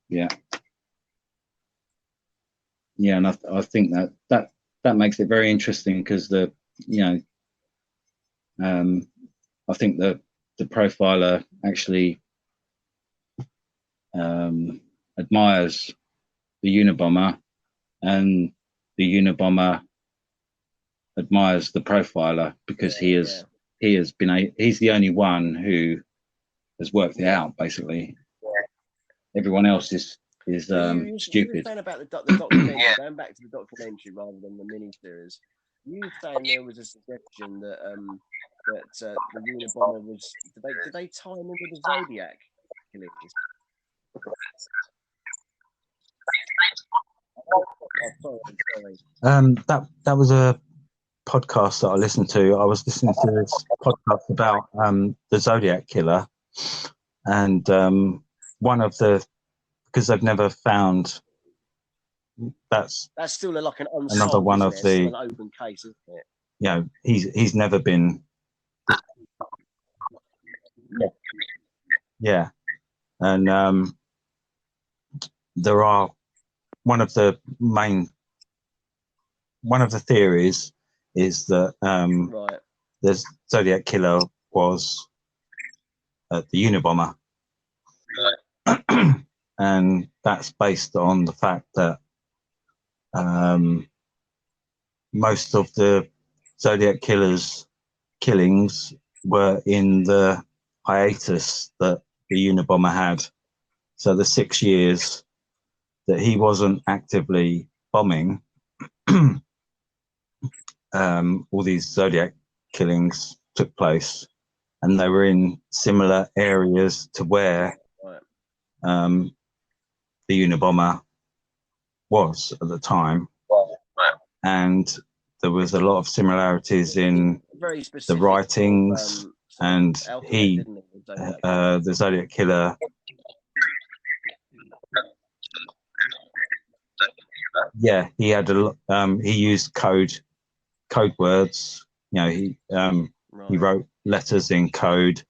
Yeah, and I think that makes it very interesting because I think the profiler actually admires the Unabomber, and the Unabomber admires the profiler because he's the only one who has worked it out. Basically, everyone else is stupid. You were saying about the documentary, going back to the documentary rather than the miniseries. You were saying there was a suggestion that the Unabomber was. Did they tie him in with the Zodiac killings? That was a podcast that I listened to. I was listening to this podcast about the Zodiac killer, and one of the, because they've never found, that's still like an unsolved, another one of the an open case, isn't it? He's never been. Yeah, and there are one of the theories is that the Zodiac killer was the Unabomber, and that's based on the fact that most of the Zodiac killer's killings were in the hiatus that the Unabomber had. So the 6 years that he wasn't actively bombing, all these Zodiac killings took place, and they were in similar areas to where the Unabomber was at the time. And there was a lot of similarities in the writings, and the Zodiac killer, he had he used code words. He wrote letters in code,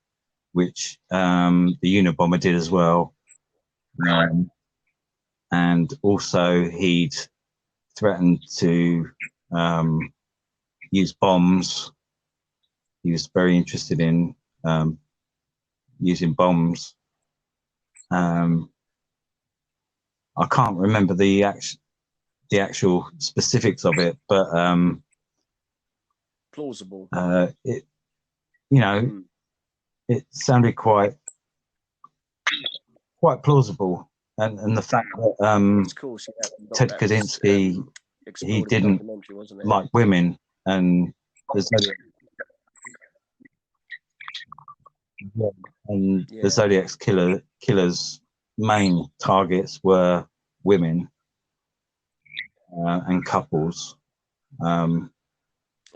which the Unabomber did as well. And also he'd threatened to use bombs. He was very interested in using bombs. I can't remember the actual specifics of it, but plausible. It sounded quite plausible, and the fact that Ted Kaczynski, he didn't like women, and the Zodiac's killer's main targets were women and couples.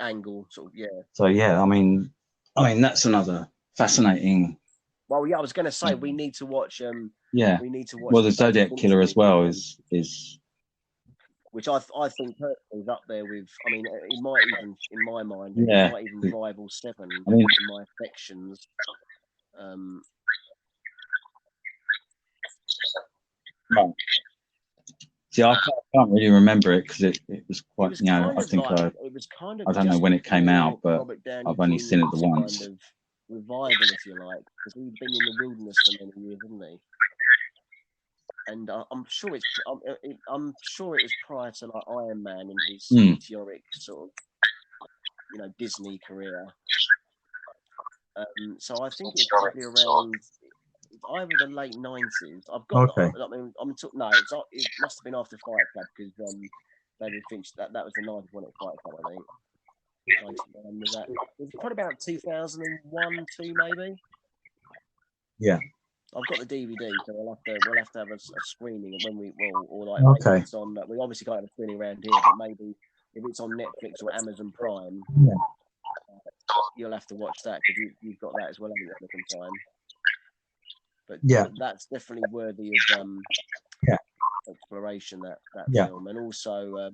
Angle, sort of, So I mean that's another fascinating. Well, I was going to say we need to watch. We need to watch. Well, the Zodiac killer as well is which I think personally is up there with. I mean, it might even, in my mind, it might even rival Seven in my affections. See, I can't really remember it because it was quite. I think I don't know when it came out, but I've only seen it the once. Kind of revival, if you like, because he'd been in the wilderness for many years, hadn't he? And I'm sure it was prior to like Iron Man in his meteoric sort of, Disney career. So I think it's probably around either the late 90s. I've got. Okay. I mean, no, it must have been after Fight Club because David Finch. That was the 91 at Fight Club, I think. 91 was that? It was probably about 2001, 2 maybe. Yeah. I've got the DVD, so we'll have to have a screening when we or like Okay. it's on. We obviously can't have a screening around here, but maybe if it's on Netflix or Amazon Prime, you'll have to watch that because you've got that as well, haven't you, at the time. But that's definitely worthy of exploration. That film, and also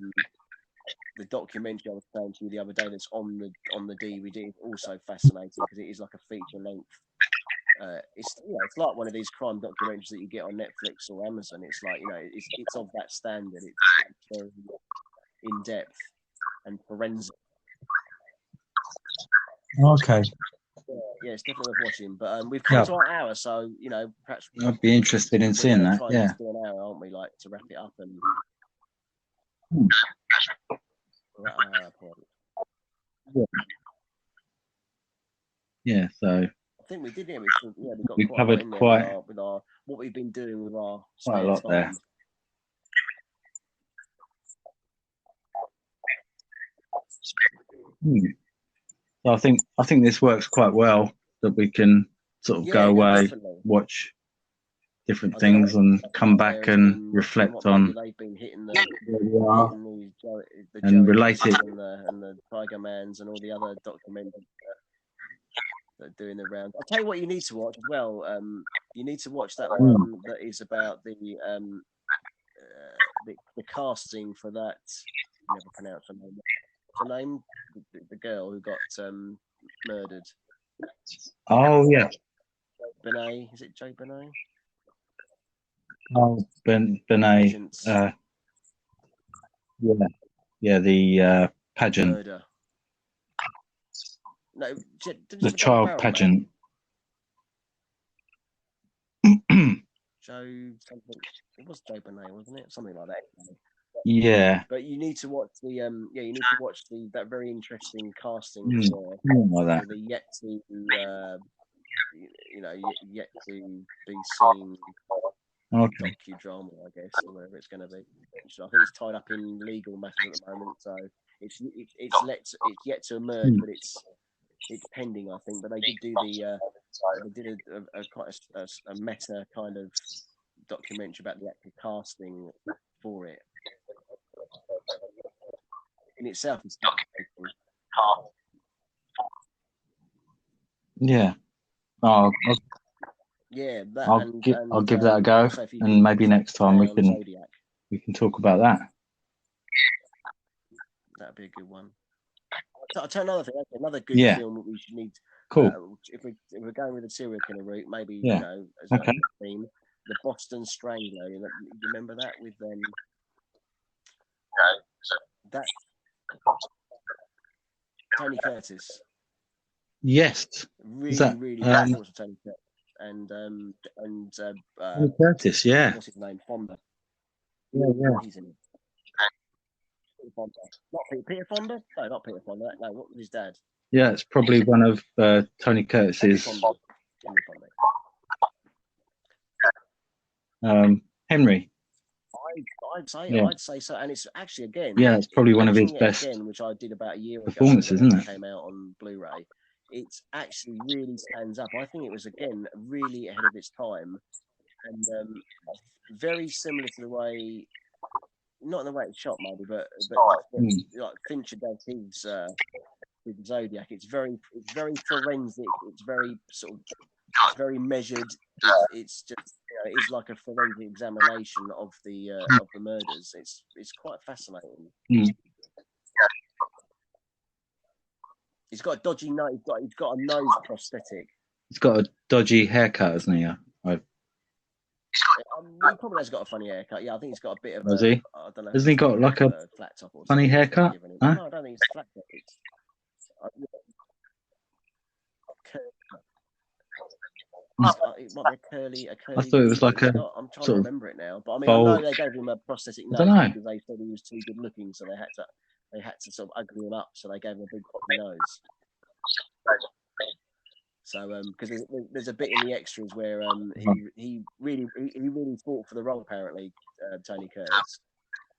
the documentary I was saying to you the other day that's on the DVD is also fascinating because it is like a feature length. It's like one of these crime documentaries that you get on Netflix or Amazon. It's like it's of that standard. It's very in depth and forensic. Okay. Yeah, it's definitely worth watching. But we've come to our hour, so perhaps I'd be interested in seeing that. Yeah. To do an hour, aren't we? Like to wrap it up and. We're at our hour point. Yeah. So. I think we did. Yeah, we got covered quite with our what we've been doing with our quite a lot time. there. So I think this works quite well that we can sort of go away, watch different things, and come back and reflect on they've been hitting and relate it and the Tiger Mans and all the other documentaries that are doing the round. I'll tell you what you need to watch as well. You need to watch that one that is about the casting for that. I never pronounce her name. What's her name? The girl who got murdered. Oh yeah. Benet. Is it Joe Benet? Oh, Benet. Yeah, the pageant. Murder. No, the child pageant. Joe something. It was Joe Benet, wasn't it? Something like that. Yeah. But you need to watch that very interesting casting for the yet to yet to be seen docudrama, I guess, or whatever it's going to be. I think it's tied up in legal matters at the moment, so it's yet to emerge, but it's pending, I think. But they did do quite a meta kind of documentary about the actual casting for it. In itself, it's yeah. Oh, yeah. I'll give that a go, and maybe next time we can talk about that. That'd be a good one. I'll tell another thing. Another good film that we should need. Cool. If we're going with the serial killer route, maybe as a theme, the Boston Strangler. You remember that with that Tony Curtis. Yes. Really good performance of Tony Curtis and Tony Curtis. Yeah. What's his name? Fonda. Yeah. He's in it. Not Peter Fonda? No, not Peter Fonda. No, what was his dad? Yeah, it's probably one of Tony Curtis's. Henry. I'd say so, and it's actually it's probably one of his best which I did about a year ago. Performances, isn't it? Came out on Blu-ray. It actually really stands up. I think it was again really ahead of its time, and very similar to the way. Not in the way it's shot, maybe, but like Fincher does his Zodiac. It's very forensic. It's very it's very measured. It's just it's like a forensic examination of the murders. It's quite fascinating. He's got a dodgy nose. He's got a nose prosthetic. He's got a dodgy haircut, hasn't he? He probably has got a funny haircut. Yeah, I think he's got a bit of. Has he? I don't know. Hasn't he got like a flat top or funny haircut? Huh? No, I don't think it's flat top. It might be a curly. I thought it was like I'm trying to remember it now, but I mean, I know they gave him a prosthetic nose because they said he was too good looking, so they had to sort of ugly him up, so they gave him a big poppy nose. So because there's a bit in the extras where he really fought for the role, apparently, Tony Curtis.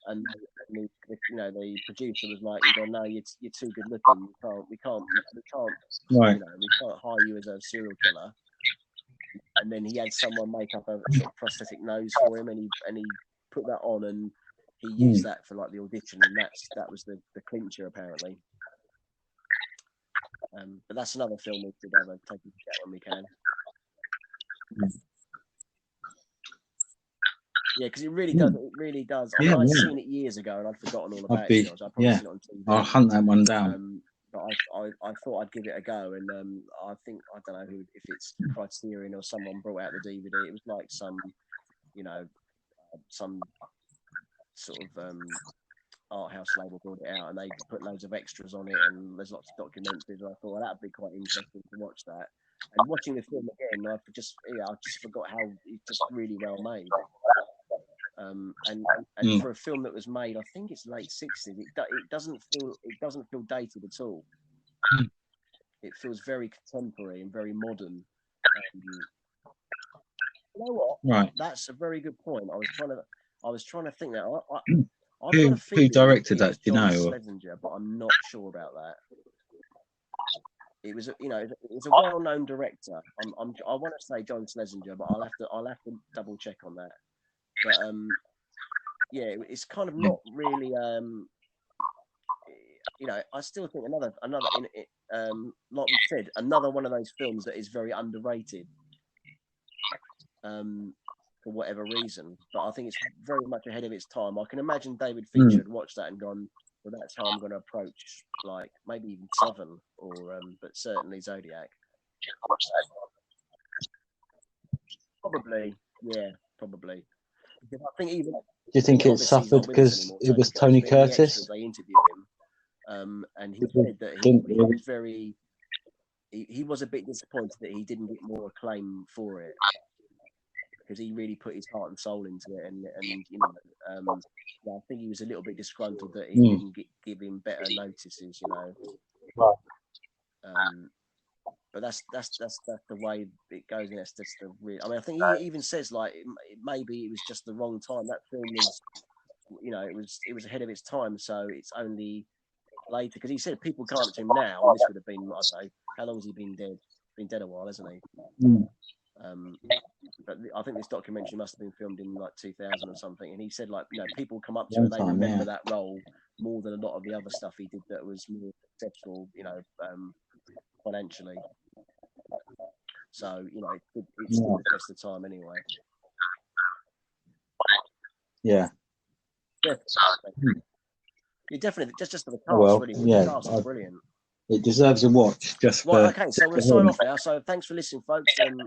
And the producer was like, well, no, you're too good looking. We can't Right. we can't hire you as a serial killer. And then he had someone make up a sort of prosthetic nose for him, and he put that on, and he used that for like the audition, and that was the clincher, apparently. But that's another film we should have a take a chat when we can. Yeah, because it really does. It really does. I mean, I'd seen it years ago, and I'd forgotten all about it. I'd probably seen it on TV. I'll hunt that one down. But I thought I'd give it a go, and I think, I don't know if it's Criterion or someone brought out the DVD. It was like some sort of art house label brought it out, and they put loads of extras on it, and there's lots of documentaries. And I thought, well, that'd be quite interesting to watch that. And watching the film again, I just forgot how it's just really well made. And for a film that was made, I think it's late 60s, it doesn't feel dated at all. It feels very contemporary and very modern. You know what? Right. That's a very good point. I was trying to think that. Who directed that? Do you know? Schlesinger, but I'm not sure about that. It was a well-known director. I want to say John Schlesinger, but I'll have to double check on that. But yeah, it's kind of not really. I still think another like we said, another one of those films that is very underrated. For whatever reason, but I think it's very much ahead of its time. I can imagine David Fincher had watched that and gone, well, that's how I'm going to approach, like, maybe even Seven, or but certainly Zodiac. Probably. Because I think even. Do you think it suffered because it was Tony Curtis? They interviewed him, and he said that he was very. He was a bit disappointed that he didn't get more acclaim for it, because he really put his heart and soul into it, and I think he was a little bit disgruntled that he didn't give him better notices, Right. But that's the way it goes, and that's just the real. I mean, I think he even says, like, maybe it was just the wrong time. That film was, it was ahead of its time, so it's only later, because he said people come up to him now, and this would have been, I don't know, how long has he been dead? Been dead a while, hasn't he? But I think this documentary must have been filmed in like 2000 or something, and he said, like, people come up to him and they remember that role more than a lot of the other stuff he did that was more successful, financially. So it's still the best of time anyway. Yeah. You definitely just for the cast, really. The cast is brilliant. It deserves a watch. Okay, so we'll sign off now. So thanks for listening, folks. And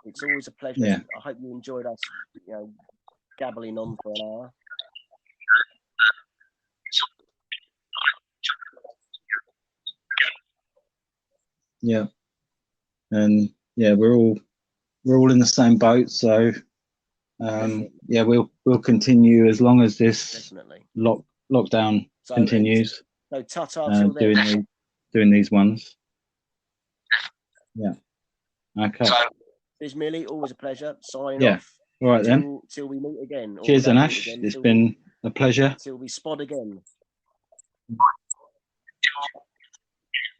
it's always a pleasure. Yeah. I hope you enjoyed us, gabbling on for an hour. Yeah, and yeah, we're all in the same boat. So yeah, we'll continue as long as this lockdown continues. So ta-ta till then. Doing these ones. Yeah. Okay. Cheers, Millie. Always a pleasure. Sign off. All right then. Till we meet again. Cheers, Anash. It's been a pleasure. Till we spot again.